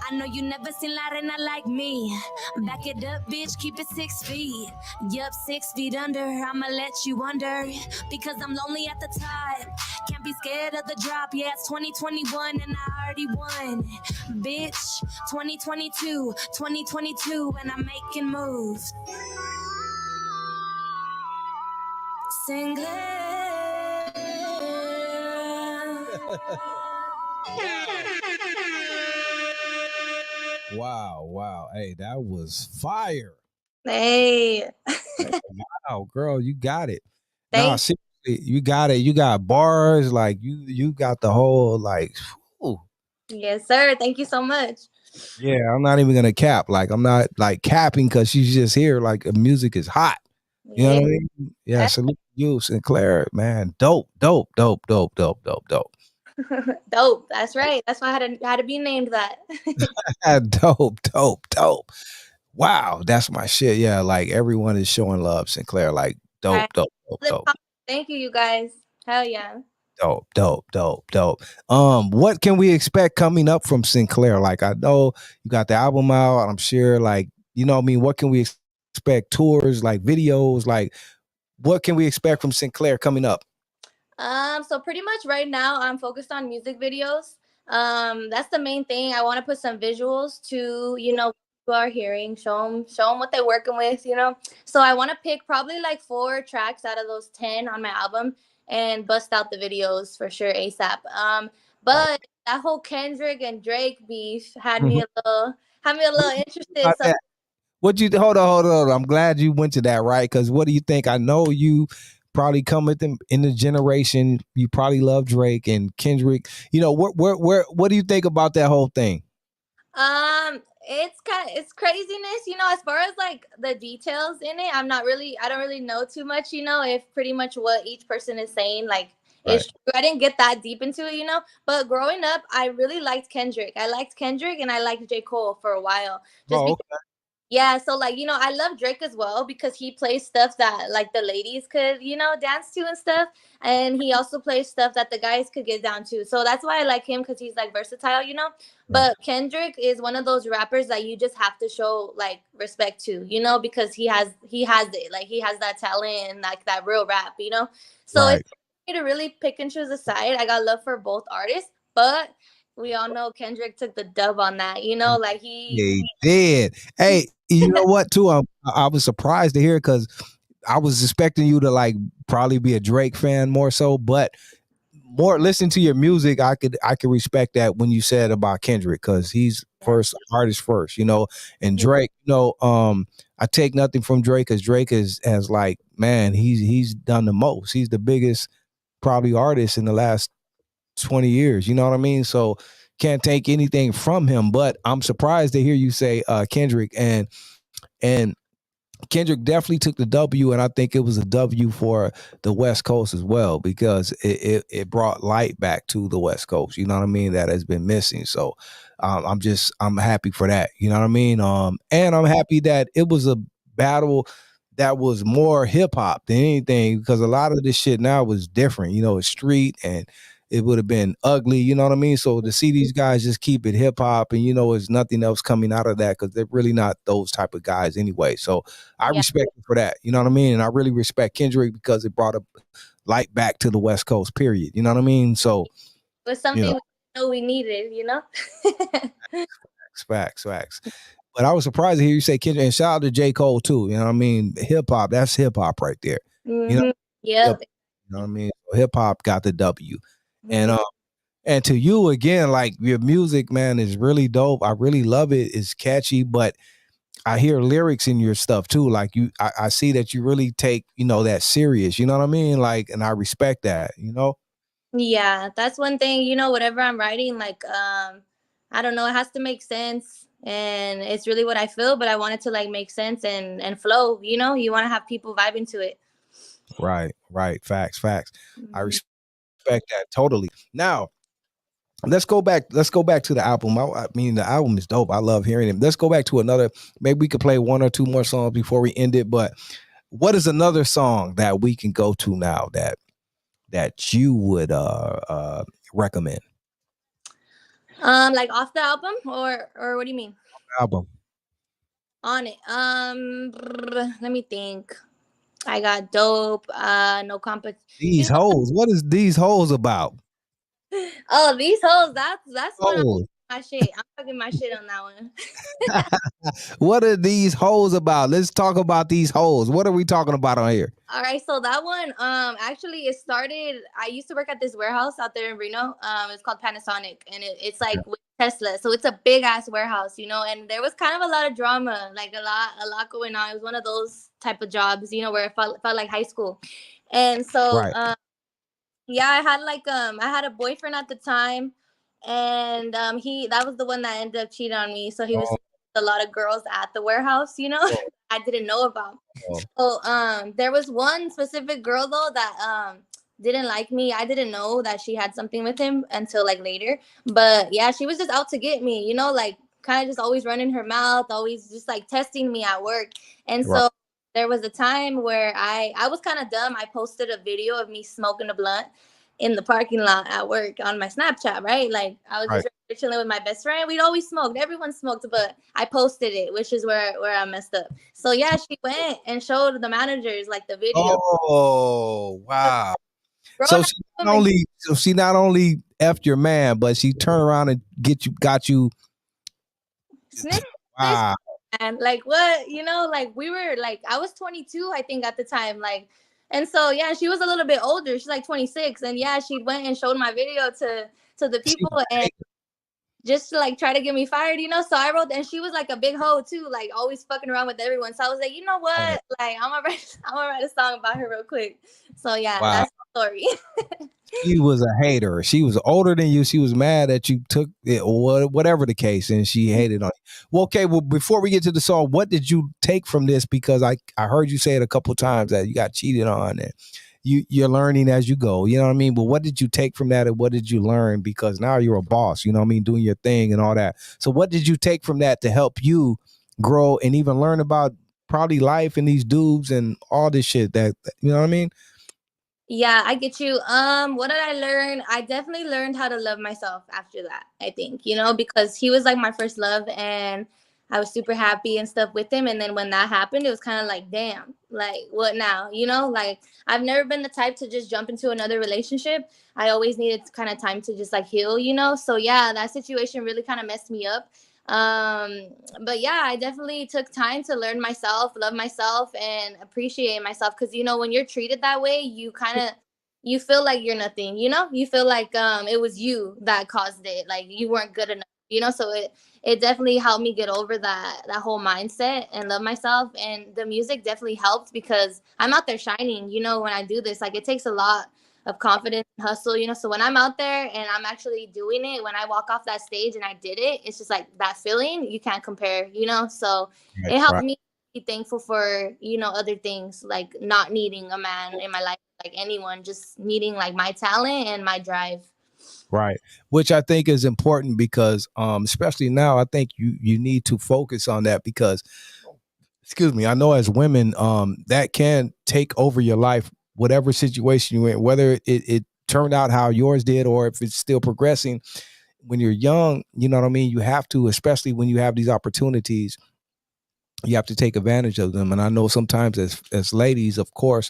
I know you never seen La Reina like me. Back it up, bitch, keep it 6 feet. Yup, 6 feet under, I'ma let you under. Because I'm lonely at the top. Can't be scared of the drop. Yeah, it's 2021 and I already won. Bitch, 2022 and I'm making moves. Sinclair. Wow. Hey, that was fire. Hey. Wow, girl, you got it. Thank Nah, seriously, you got it. You got bars, like you got the whole like. Whew. Yes, sir. Thank you so much. Yeah, I'm not even gonna cap. Like I'm not like capping because she's just here. Like the music is hot. You know what I mean? Yeah, salute you, Sinclair, man. Dope. Dope. That's right. That's why I had to be named that. Dope. Wow, that's my shit. Yeah, like everyone is showing love, Sinclair. Like dope. Thank you, you guys. Hell yeah. Dope. What can we expect coming up from Sinclair? Like I know you got the album out. I'm sure, like, you know what I mean? What can we expect? Tours, like videos, like what can we expect from Sinclair coming up? So pretty much right now I'm focused on music videos. That's the main thing. I want to put some visuals to, you know, people are hearing, show them what they're working with, you know. So I want to pick probably like 4 tracks out of those 10 on my album and bust out the videos for sure ASAP. But that whole Kendrick and Drake beef had me a little interested. So what you hold on. I'm glad you went to that, right? Because what do you think? I know you probably come with them in the generation. You probably love Drake and Kendrick. You know, what do you think about that whole thing? it's craziness, as far as like the details in it. I don't really know too much, if pretty much what each person is saying like Right. is true. I didn't get that deep into it, but growing up I really liked Kendrick. I liked Kendrick and I liked J. Cole for a while, just Oh, because. Yeah, so like, I love Drake as well because he plays stuff that like the ladies could, dance to and stuff. And he also plays stuff that the guys could get down to. So that's why I like him because he's like versatile. right. But Kendrick is one of those rappers that you just have to show like respect to, because he has it. Like he has that talent and like that real rap. So it's Right. hard to really pick and choose a side. I got love for both artists, but we all know Kendrick took the dub on that, like He did. Hey, you know what? Too, I was surprised to hear because I was expecting you to like probably be a Drake fan more so, but more listening to your music, I could respect that when you said about Kendrick because he's first artist first, and Drake, I take nothing from Drake because Drake has like, man, he's done the most. He's the biggest probably artist in the last 20 years. You know what I mean? So can't take anything from him, but I'm surprised to hear you say Kendrick and Kendrick definitely took the W, and I think it was a W for the West Coast as well because it brought light back to the West Coast. You know what I mean? That has been missing. So I'm happy for that. You know what I mean? And I'm happy that it was a battle that was more hip hop than anything because a lot of this shit now was different. It's street and it would have been ugly, you know what I mean? So to see these guys just keep it hip hop and there's nothing else coming out of that because they're really not those type of guys anyway. So I Yeah, respect him for that, you know what I mean? And I really respect Kendrick because it brought a light back to the West Coast, period. You know what I mean? So, it was you something know, we know we needed. facts. But I was surprised to hear you say Kendrick and shout out to J. Cole too. You know what I mean? Hip hop, that's hip hop right there. You know, Mm-hmm. hip, Yep. you know what I mean? Hip hop got the W. And Mm-hmm. And to you again, like your music, man, is really dope. I really love it. It's catchy, but I hear lyrics in your stuff too. Like I see that you really take, that serious. You know what I mean? Like, and I respect that. Yeah, that's one thing. Whatever I'm writing, like, I don't know, it has to make sense, and it's really what I feel. But I want it to like make sense and flow. You want to have people vibing to it. Right. Facts. I Mhm. respect that totally. Now, let's go back. Let's go back to the album. I mean, the album is dope. I love hearing it. Let's go back to another. Maybe we could play one or two more songs before we end it. But what is another song that we can go to now that you would recommend? Like off the album, or what do you mean? Album. On it. Let me think. I got dope. No competition. These hoes. What is these hoes about? Oh, these hoes. That's when I'm Hoes. my shit. I'm talking my shit on that one. What are these hoes about? Let's talk about these hoes. What are we talking about on here? All right, so that one, actually, it started. I used to work at this warehouse out there in Reno. It's called Panasonic, and it's like with Tesla, so it's a big ass warehouse. And there was kind of a lot of drama, like a lot going on. It was one of those type of jobs, where it felt like high school, and so Right. yeah, I had a boyfriend at the time, and he that was the one that ended up cheating on me. So he was Oh, with a lot of girls at the warehouse, oh, I didn't know about. oh. So there was one specific girl though that didn't like me. I didn't know that she had something with him until like later. But yeah, she was just out to get me, like kind of just always running her mouth, always just like testing me at work. And Right. so there was a time where I was kind of dumb. I posted a video of me smoking a blunt in the parking lot at work on my Snapchat, right? Like I was Right. just chilling with my best friend. We'd always smoked. Everyone smoked, but I posted it, which is where I messed up. So yeah, she went and showed the managers like the video. Oh, wow. Grown So ass she not woman, only effed your man, but she turned around and got you. snitch, snitch, Wow. and like what, like we were like I was 22, I think at the time, like, and so yeah, she was a little bit older. She's like 26, and yeah, she went and showed my video to the She people, was and just to like try to get me fired. So I wrote, and she was like a big hoe too, like always fucking around with everyone. So I was like, you know oh, what? Like I'm gonna write, I'm gonna write a song about her real quick. So yeah, wow. that's story. She was a hater. She was older than you. She was mad that you took it, or whatever the case, and she hated on you. Well, okay. Well, before we get to the song, what did you take from this? Because I heard you say it a couple times that you got cheated on, and you're learning as you go. You know what I mean? But what did you take from that, and what did you learn? Because now you're a boss. You know what I mean? Doing your thing and all that. So what did you take from that to help you grow and even learn about probably life and these dudes and all this shit that you know what I mean? Yeah, I get you. What did I learn? I definitely learned how to love myself after that, I think, because he was like my first love, and I was super happy and stuff with him. And then when that happened, it was kind of like, damn, like what now? Like I've never been the type to just jump into another relationship. I always needed kind of time to just like heal. So yeah, that situation really kind of messed me up. But yeah, I definitely took time to learn myself, love myself, and appreciate myself, because when you're treated that way, you feel like you're nothing. You feel like it was you that caused it, like you weren't good enough. So it definitely helped me get over that whole mindset and love myself. And the music definitely helped, because I'm out there shining. When I do this, like, it takes a lot of confidence and hustle. So when I'm out there and I'm actually doing it, when I walk off that stage and I did it, it's just like that feeling you can't compare. So Right, it helped right. me be thankful for other things, like not needing a man in my life, like anyone, just needing like my talent and my drive. Right. Which I think is important because especially now, I think you need to focus on that because excuse me, I know as women, that can take over your life, whatever situation you're in, whether it turned out how yours did or if it's still progressing. When you're young, you know what I mean? You have to, especially when you have these opportunities, you have to take advantage of them. And I know sometimes as ladies, of course,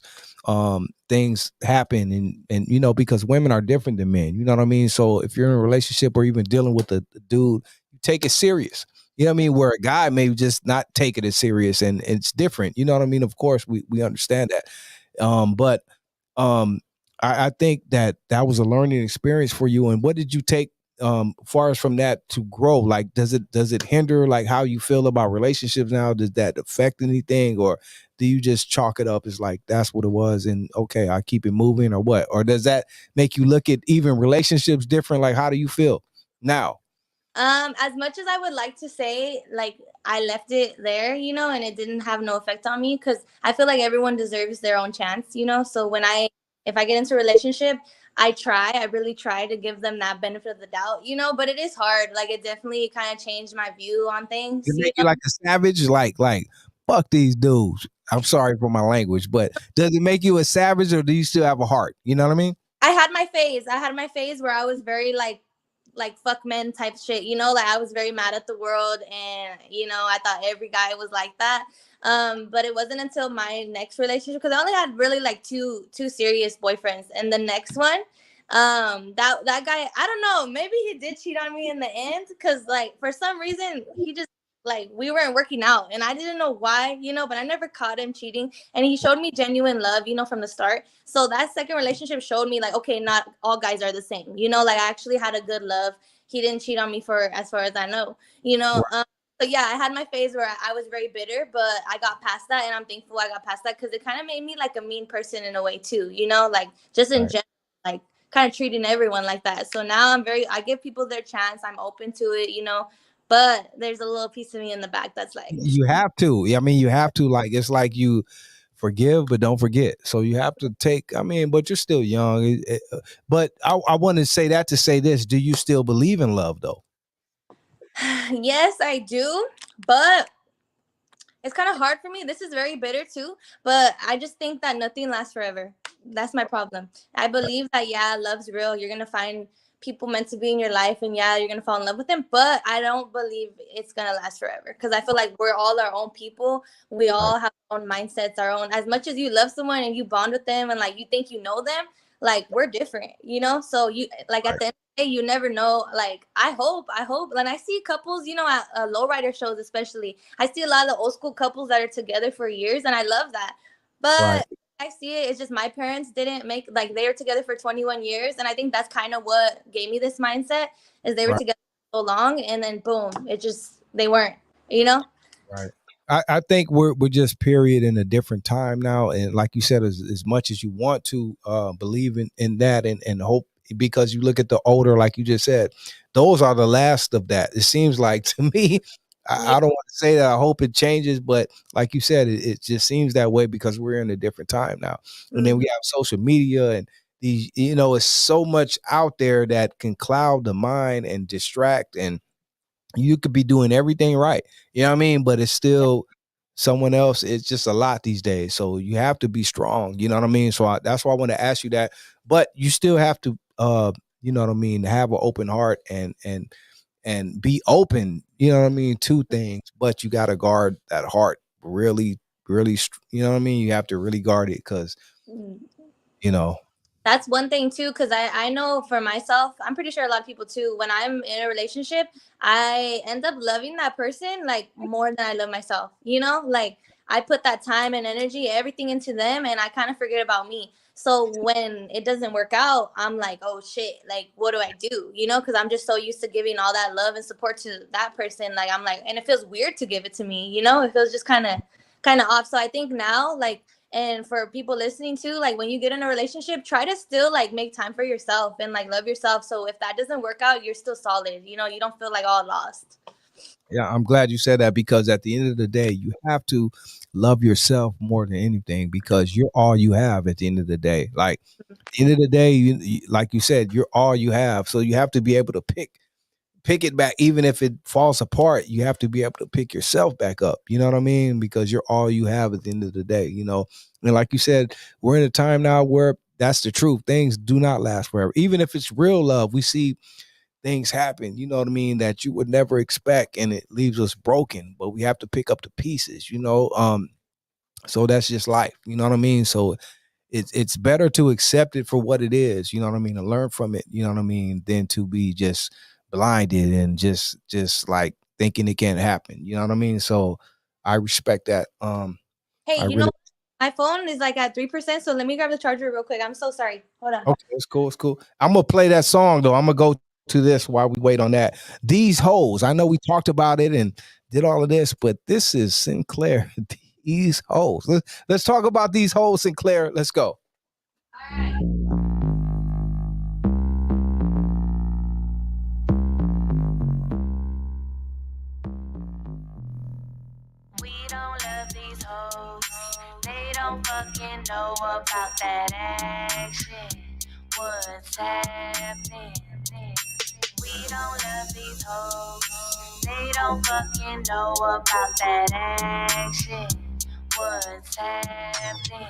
things happen and because women are different than men, you know what I mean? So if you're in a relationship or even dealing with a dude, you take it serious. You know what I mean? Where a guy may just not take it as serious and it's different. You know what I mean? Of course, we understand that. But um I think that was a learning experience for you. And what did you take far as from that to grow? Like does it hinder like how you feel about relationships now? Does that affect anything, or do you just chalk it up as like that's what it was and okay, I keep it moving, or what? Or does that make you look at even relationships different? Like how do you feel now? As much as I would like to say, like, I left it there, and it didn't have no effect on me, because I feel like everyone deserves their own chance. So if I get into a relationship, I really try to give them that benefit of the doubt. But it is hard. Like, it definitely kind of changed my view on It things. make you like a savage, like fuck these dudes. I'm sorry for my language, but does it make you a savage or do you still have a heart? You know what I mean? I had my phase. I had my phase where I was very like fuck men type shit. Like I was very mad at the world, and I thought every guy was like that. But it wasn't until my next relationship, because I only had really like two serious boyfriends, and the next one, that guy, I don't know, maybe he did cheat on me in the end, because like for some reason he just, like, we weren't working out, and I didn't know why, but I never caught him cheating, and he showed me genuine love, from the start. So that second relationship showed me, like, okay, not all guys are the same, like I actually had a good love. He didn't cheat on me, for as far as I know. So yeah, I had my phase where I was very bitter, but I got past that, and I'm thankful I got past that, because it kind of made me like a mean person in a way too, like just in Right. general, like kind of treating everyone like that. So now I give people their chance. I'm open to it. But there's a little piece of me in the back that's like, You have to. I mean, you have to. Like it's like you forgive, but don't forget. So you have to take. I mean, but you're still young. But I want to say that to say this: do you still believe in love, though? yes, I do, but it's kind of hard for me. This is very bitter too, but I just think that nothing lasts forever. That's my problem. I believe that, yeah, love's real. You're gonna find people meant to be in your life, and yeah, you're gonna fall in love with them. But I don't believe it's gonna last forever, because I feel like we're all our own people. We Right. all have our own mindsets, our own. As much as you love someone and you bond with them, and like you think you know them, like we're different. So you, like, at Right. the end of the day, you never know. Like I hope when I see couples, at lowrider shows especially, I see a lot of old school couples that are together for years, and I love that. Right. But I see it. It's just my parents didn't make, like, they were together for 21 years, and I think that's kind of what gave me this mindset, is they were Right. together so long, and then boom, it just, they weren't. You know? Right. I think we're just period in a different time now, and like you said, as much as you want to believe in that and hope, because you look at the older, like you just said, those are the last of that. It seems like to me. Yeah. I don't want to say that I hope it changes, but like you said, it just seems that way because we're in a different time now. And then we have social media and these, it's so much out there that can cloud the mind and distract, and you could be doing everything right. You know what I mean? But it's still someone else. It's just a lot these days. So you have to be strong. You know what I mean? So that's why I want to ask you that. But you still have to, you know what I mean, have an open heart and be open. You know what I mean, to things. But you got to guard that heart really, really. You know what I mean? You have to really guard it because, you know. That's one thing too, because I know for myself, I'm pretty sure a lot of people too, when I'm in a relationship, I end up loving that person like more than I love myself. Like I put that time and energy, everything into them, and I kind of forget about me. So when it doesn't work out, I'm like, oh shit, like what do I do? Because I'm just so used to giving all that love and support to that person. Like I'm like, and it feels weird to give it to me. It feels just kind of off. So I think now, like, and for people listening too, like when you get in a relationship, try to still like make time for yourself and like love yourself. So if that doesn't work out, you're still solid. You don't feel like all lost. Yeah, I'm glad you said that because at the end of the day, you have to love yourself more than anything because you're all you have at the end of the day. Like, at the end of the day, like you said, you're all you have. So you have to be able to pick it back, even if it falls apart. You have to be able to pick yourself back up. You know what I mean? Because you're all you have at the end of the day. And like you said, we're in a time now where that's the truth. Things do not last forever. Even if it's real love, we see things happen, you know what I mean, that you would never expect, and it leaves us broken, but we have to pick up the pieces. So that's just life, you know what I mean? So it's better to accept it for what it is, you know what I mean, and learn from it, you know what I mean, than to be just blinded and just like thinking it can't happen, you know what I mean? So I respect that. Hey, I really my phone is like at 3%. So let me grab the charger real quick. I'm so sorry. Hold on. Okay, it's cool. It's cool. I'm gonna play that song though. I'm gonna go to this while we wait on that. These hoes. I know we talked about it and did all of this, but this is Sinclair. These hoes. Let's talk about these hoes, Sinclair. Let's go. We don't love these hoes. They don't fucking know about that action. What's happening? We don't love these hoes. They don't fucking know about that action. What's happening?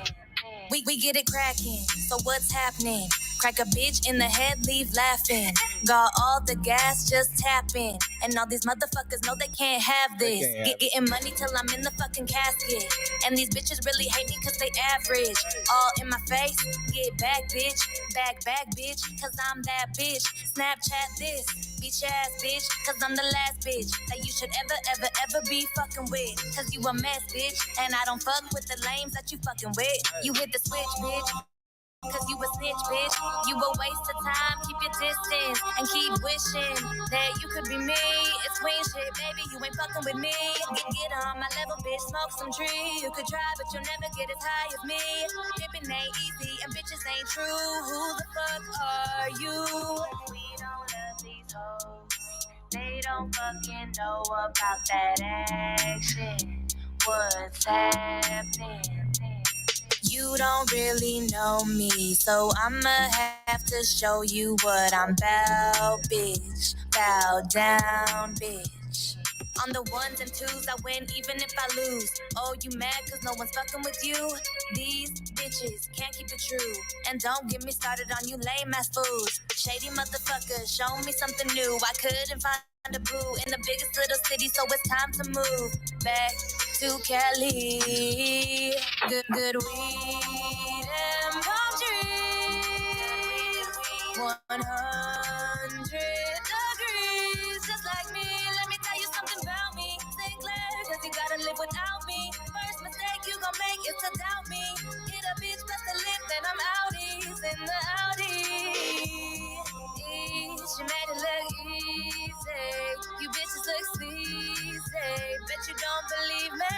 We get it cracking, so what's happening? Crack a bitch in the head, leave laughing. Got all the gas, just tapping. And all these motherfuckers know they can't have this. Getting money till I'm in the fucking casket. And these bitches really hate me cause they average. All in my face, get back bitch. Back bitch, cause I'm that bitch. Snapchat this, bitch ass bitch. Cause I'm the last bitch that you should ever be fucking with. Cause you a mess bitch. And I don't fuck with the lames that you fucking with. You hit the switch bitch. Cause you a snitch, bitch. You a waste of time. Keep your distance and keep wishing that you could be me. It's queen shit, baby. You ain't fucking with me. Get on my level, bitch. Smoke some tree. You could try, but you'll never get as high as me. Pippin' ain't easy and bitches ain't true. Who the fuck are you? We don't love these hoes. They don't fucking know about that action. What's happening? You don't really know me, so I'ma have to show you what I'm bout, bitch. Bow down, bitch. On the ones and twos, I win even if I lose. Oh, you mad cause no one's fucking with you? These bitches can't keep it true. And don't get me started on you lame ass fools. Shady motherfuckers, show me something new. I couldn't find a boo in the biggest little city, so it's time to move back to Cali. Good weed and palm trees. 100 degrees, just like me. Let me tell you something about me, Sinclair, cause you gotta live without me. First mistake you gon' make is to doubt me. Hit a bitch plus the lip, then I'm outies in the Audi. She made it look easy. You bitches look sleazy. Bet you don't believe me.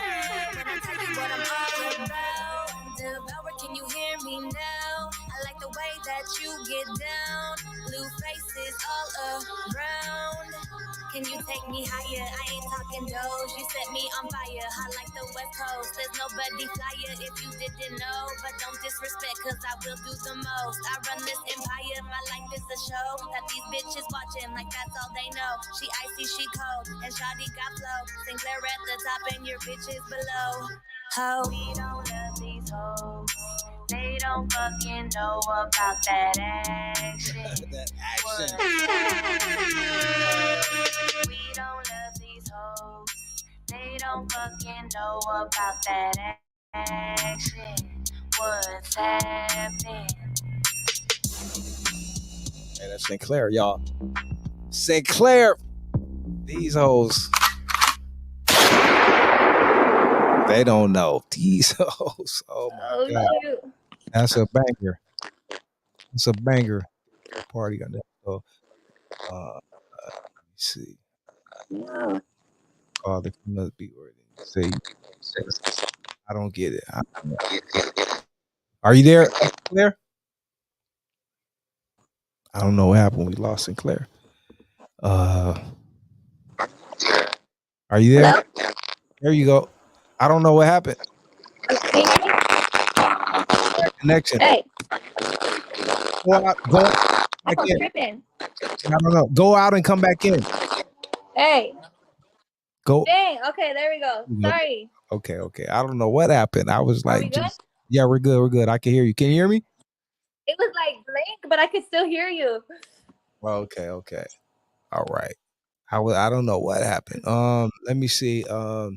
around. Can you take me higher? I ain't talking Doge. You set me on fire. I like the West Coast. There's nobody flyer if you didn't know. But don't disrespect, cause I will do the most. I run this empire. My life is a show that these bitches watching like that's all they know. She icy, she cold, and Shawty got flow. Sinclair at the top and your bitches below. Ho. We don't love these hoes. They don't fucking know about that action. That action. We don't love these hoes. They don't fucking know about that action. What's happening? Hey, that's Sinclair, y'all. Sinclair. These hoes. They don't know. These hoes. Oh my God. Shoot. That's a banger. It's a banger. Party got that. So, let me see. Oh, the must be word. Say, I don't get it. Are you there, Sinclair? I don't know what happened. We lost Sinclair. Are you there? Hello? There you go. I don't know what happened. Can you hear me? Connection. Hey, Go out. I'm Back in. tripping. I don't know. Go out and come back in. Hey, Go. dang. Okay, there we go. Sorry. Okay. I don't know what happened. I was Are we like, good? yeah, we're good. We're good. I can hear you. Can you hear me? It was like blank, but I could still hear you. Okay. All right. I don't know what happened. Let me see. A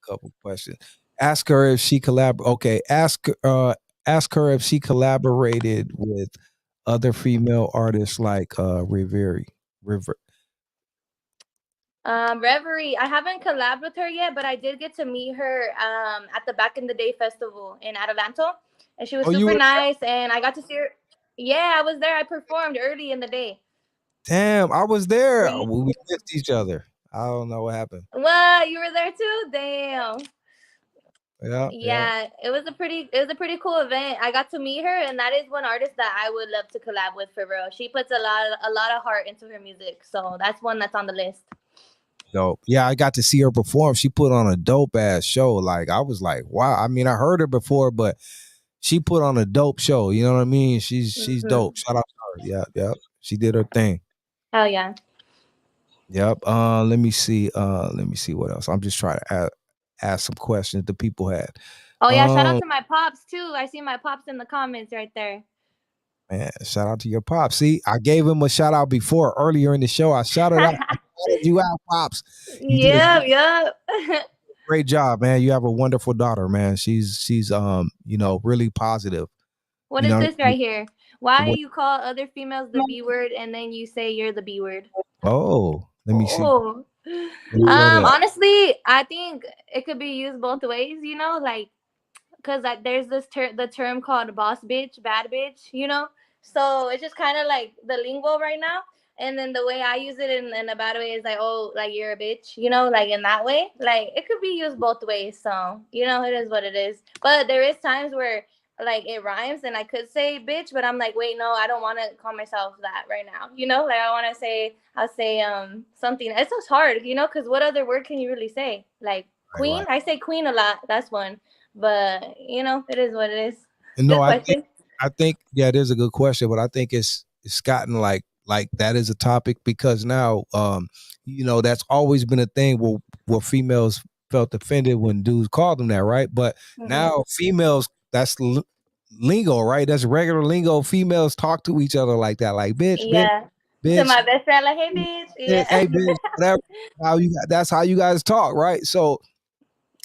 couple questions. Ask her if she Okay. Ask her if she collaborated with other female artists like Reverie. Reverie. I haven't collabed with her yet, but I did get to meet her at the Back in the Day festival in Adelanto, and she was You super were nice. And I got to see her. Yeah, I was there. I performed early in the day. Damn, I was there. Were you- We missed each other. I don't know what happened. What? You were there too? Damn. Yeah. Yeah, it was a pretty cool event. I got to meet her, and that is one artist that I would love to collab with for real. She puts a lot of heart into her music, so that's one that's on the list. Dope. Yeah, I got to see her perform. She put on a dope ass show. Like I was like, wow. I mean, I heard her before, but she put on a dope show. You know what I mean? She's dope. Shout out to her. Yeah. She did her thing. Hell yeah. Yep. Let me see what else. I'm just trying to ask some questions the people had. Oh yeah, shout out to my pops too. I see my pops in the comments right there. Man, shout out to your pops. See, I gave him a shout out before earlier in the show. I shouted you out, pops. You did Yep. great job, man. You have a wonderful daughter, man. She's really positive. What is this right here? Why you call other females the B word and then you say you're the B word? Oh, let me see. Honestly, I think it could be used both ways, like because there's the term called boss bitch, bad bitch, so it's just kind of like the lingo right now. And then the way I use it in a bad way is like, oh, like you're a bitch, like in that way. Like it could be used both ways. So, it is what it is. But there is times where like it rhymes and I could say bitch, but I'm like, wait, no, I don't want to call myself that right now. Like I'll say something. It's just hard, because what other word can you really say? Like queen, right. I say queen a lot. That's one. But it is what it is. No, I think it is a good question, but I think it's gotten like that is a topic because now that's always been a thing where females felt offended when dudes called them that, right? But now females, that's lingo, right? That's regular lingo. Females talk to each other like that, like bitch, bitch. To my best friend, like, hey bitch, yeah. Hey bitch, whatever. That's how you guys talk, right? So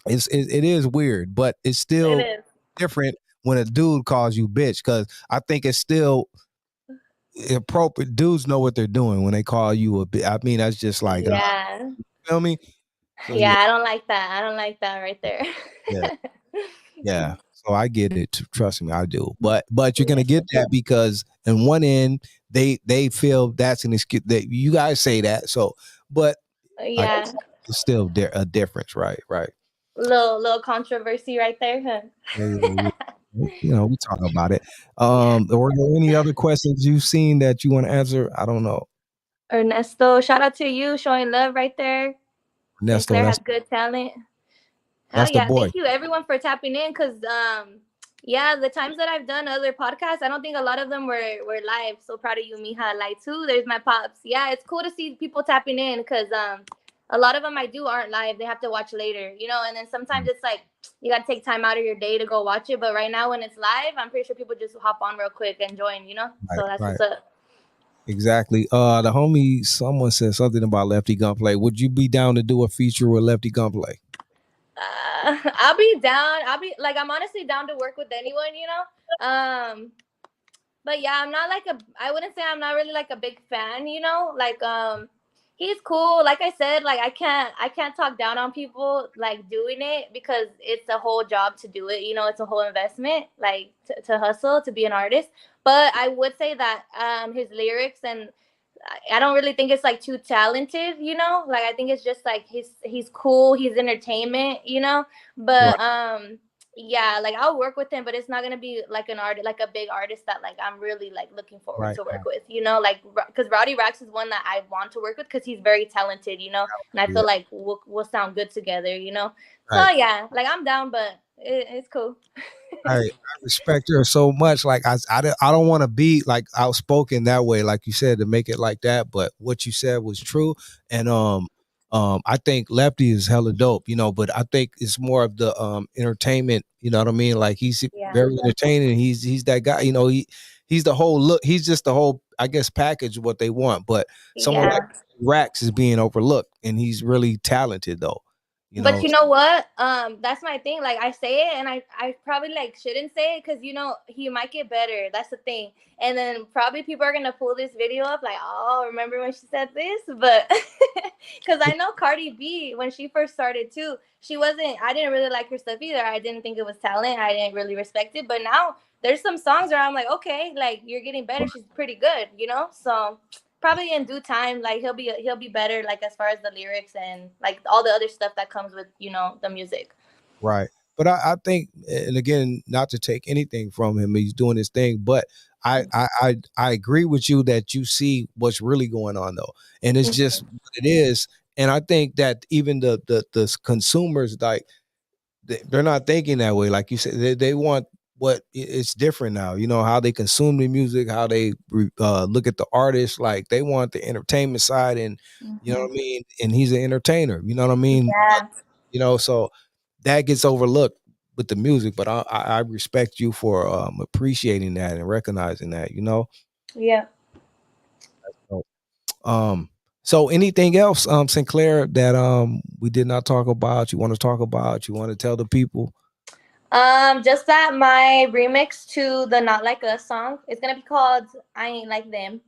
it is weird, but it's still different when a dude calls you bitch, because I think it's still appropriate. Dudes know what they're doing when they call you a bitch. I mean, that's just like, you feel me? So, yeah, I don't like that. I don't like that right there. Yeah. So I get it. Trust me, I do. But you're gonna get that because in one end they feel that's an excuse that you guys say that. So, but it's still a difference, right? Little controversy right there, huh? We talk about it. Were there any other questions you've seen that you want to answer? I don't know. Ernesto, shout out to you, showing love right there. Ernesto, Sinclair has good talent. Hell that's the yeah. boy. Thank you everyone for tapping in because yeah, the times that I've done other podcasts, I don't think a lot of them were live. So proud of you, Mija. Like too, there's my pops. Yeah, it's cool to see people tapping in because a lot of them I do aren't live. They have to watch later, you know, and then sometimes it's like you gotta take time out of your day to go watch it. But right now when it's live, I'm pretty sure people just hop on real quick and join, you know? Right, So that's right. what's up. Exactly. The homie, someone said something about Lefty Gunplay. Would you be down to do a feature with Lefty Gunplay? I'll be down. I'll be like I'm honestly down to work with anyone, you know. But yeah, I'm not like a. I wouldn't say I'm not really like a big fan, you know. Like he's cool. Like I said, like I can't talk down on people like doing it because it's a whole job to do it. You know, it's a whole investment, like to hustle to be an artist. But I would say that his lyrics and I don't really think it's like too talented, you know. Like I think it's just like he's cool, he's entertainment, you know. But Right, yeah, like I'll work with him, but it's not gonna be like an art, like a big artist that like I'm really like looking forward right, to work right. with, you know. Like because Rowdy Rax is one that I want to work with because he's very talented, you know, and I Yeah, feel like we'll sound good together, you know. So right. yeah, like I'm down, but it's cool. I respect her so much. Like I don't want to be like outspoken that way, like you said, to make it like that. But what you said was true, and I think Lefty is hella dope, you know. But I think it's more of the entertainment, you know what I mean? Like he's Yeah, very entertaining. He's that guy, you know. He's the whole look. He's just the whole, I guess, package of what they want. But someone like yeah. Rax is being overlooked, and he's really talented, though. You But know, you know what? That's my thing. Like I say it, and I probably like shouldn't say it because you know he might get better. That's the thing. And then probably people are gonna pull this video up, like, oh, remember when she said this? But because I know Cardi B when she first started too, she wasn't. I didn't really like her stuff either. I didn't think it was talent. I didn't really respect it. But now there's some songs where I'm like, okay, like you're getting better. She's pretty good, you know. So probably in due time, like he'll be better, like as far as the lyrics and like all the other stuff that comes with the music. right. But I think, and again, not to take anything from him, he's doing his thing. But I agree with you that you see what's really going on though, and it's just Mhm. what it is. And I think that even the consumers, like they're not thinking that way. Like you said, they want what it's different now. You know how they consume the music, how they look at the artist. Like they want the entertainment side, and you know Mhm. what I mean. And he's an entertainer. You know what I mean. Yeah. You know, so that gets overlooked with the music. But I respect you for appreciating that and recognizing that. You know. Yeah. So, um. So anything else, Sinclair, that we did not talk about? You want to talk about? You want to tell the people? Just that my remix to the Not Like Us song is gonna be called I Ain't Like Them.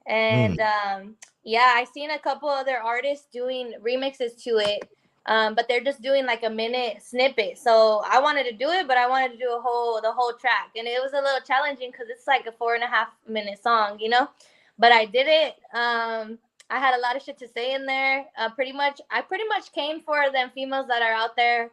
Mm, And yeah, I seen a couple other artists doing remixes to it. But they're just doing like a minute snippet. So I wanted to do it, but I wanted to do the whole track. And it was a little challenging because it's like a 4.5 minute song, you know? But I did it. I had a lot of shit to say in there. I pretty much came for them females that are out there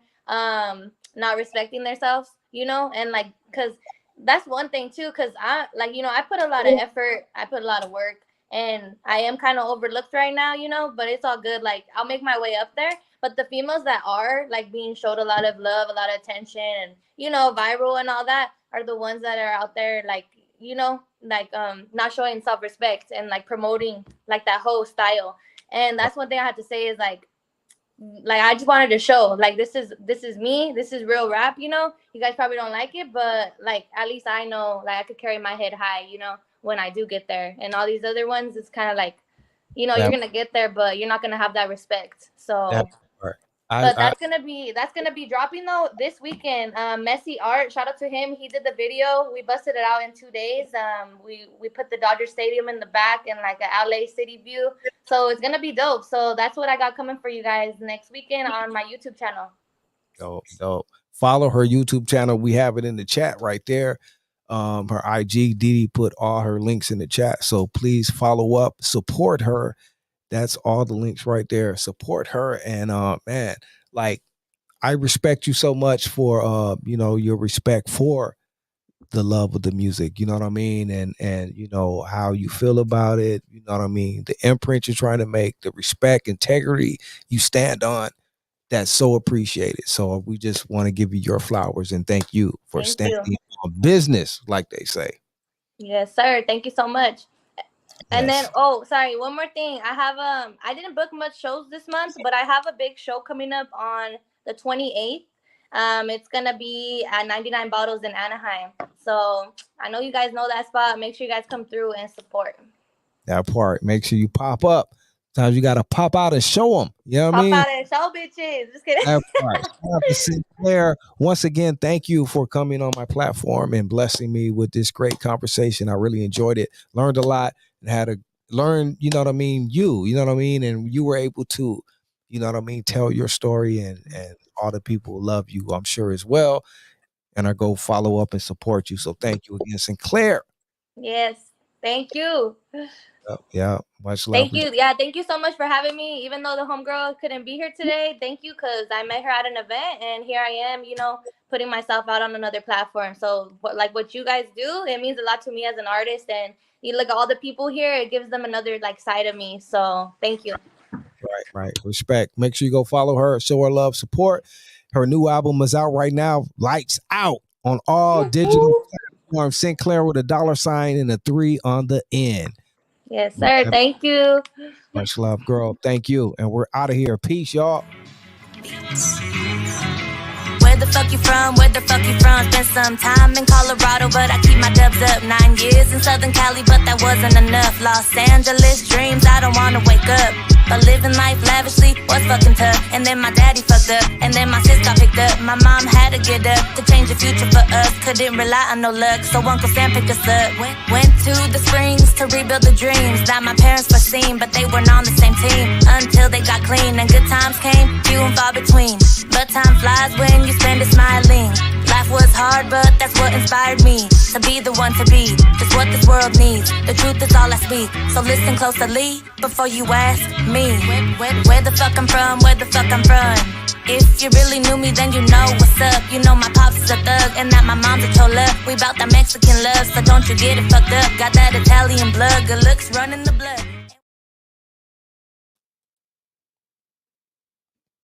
not respecting themselves, you know, and like because that's one thing too, because I like I put a lot of effort, I put a lot of work, and I am kind of overlooked right now, you know, but it's all good. Like I'll make my way up there. But the females that are like being showed a lot of love, a lot of attention, and viral and all that are the ones that are out there like like not showing self-respect and like promoting like that whole style. And that's one thing I have to say is like I just wanted to show like this is me, this is real rap. You guys probably don't like it, but like at least I know like I could carry my head high, when I do get there. And all these other ones, it's kind of like you're that gonna get there, but you're not gonna have that respect. that So part. but I that's gonna be dropping though this weekend. Messy Art, shout out to him. He did the video. We busted it out in 2 days. We put the Dodger Stadium in the back and like an LA city view. So it's gonna be dope. So that's what I got coming for you guys next weekend on my YouTube channel. dope. Follow her YouTube channel. We have it in the chat right there. Her IG, DD put all her links in the chat. So please follow up, support her. That's all the links right there. Support her. And man, like I respect you so much for your respect for the love of the music, you know what I mean? And you know how you feel about it, you know what I mean? The imprint you're trying to make, the respect, integrity you stand on, that's so appreciated. So we just want to give you your flowers and thank you for standing on business, like they say. Yes, sir. Thank you so much. And then, Yes. oh, sorry, one more thing. I have I didn't book much shows this month, but I have a big show coming up on the 28th. It's gonna be at 99 Bottles in Anaheim. So I know you guys know that spot. Make sure you guys come through and support. That part. Make sure you pop up. Sometimes you gotta pop out and show them. You know what I mean? Pop out and show bitches. Just kidding. That part. Shout out to Sinclair. Once again, thank you for coming on my platform and blessing me with this great conversation. I really enjoyed it. Learned a lot and had to learn, you know what I mean, you know what I mean? And you were able to, you know what I mean, tell your story and all the people love you, I'm sure, as well. And I go follow up and support you. So thank you again, Sinclair. Yes. Thank you. Yeah. Much love. Thank you. Yeah, thank you so much for having me. Even though the homegirl couldn't be here today, thank you, because I met her at an event and here I am, you know, putting myself out on another platform. So like what you guys do, it means a lot to me as an artist. And you look at all the people here, it gives them another like side of me. So thank you. Right. Respect. Make sure you go follow her, show her love, support. Her new album is out right now. Lights out on all digital platforms. Sinclair with a $sign and a 3 on the end. Yes, sir. Thank you. Much love, girl. Thank you. And we're out of here. Peace, y'all. Where the fuck you from? Where the fuck you from? Spent some time in Colorado, but I keep my dubs up. 9 years in Southern Cali, but that wasn't enough. Los Angeles dreams, I don't wanna wake up. But living life lavishly was fucking tough. And then my daddy fucked up, and then my sis got picked up. My mom had to get up to change the future for us. Couldn't rely on no luck, so Uncle Sam picked us up. Went to the Springs to rebuild the dreams that my parents foreseen, but they weren't on the same team until they got clean. And good times came, few and far between. But time flies when you spend it smiling. Life was hard, but that's what inspired me to be the one to be, just what this world needs. The truth is all I speak, so listen closely before you ask me where the fuck I'm from, where the fuck I'm from. If you really knew me, then you know what's up. You know my pops is a thug and that my mom's a chola. We bout that Mexican love, so don't you get it fucked up. Got that Italian blood, good looks running the blood.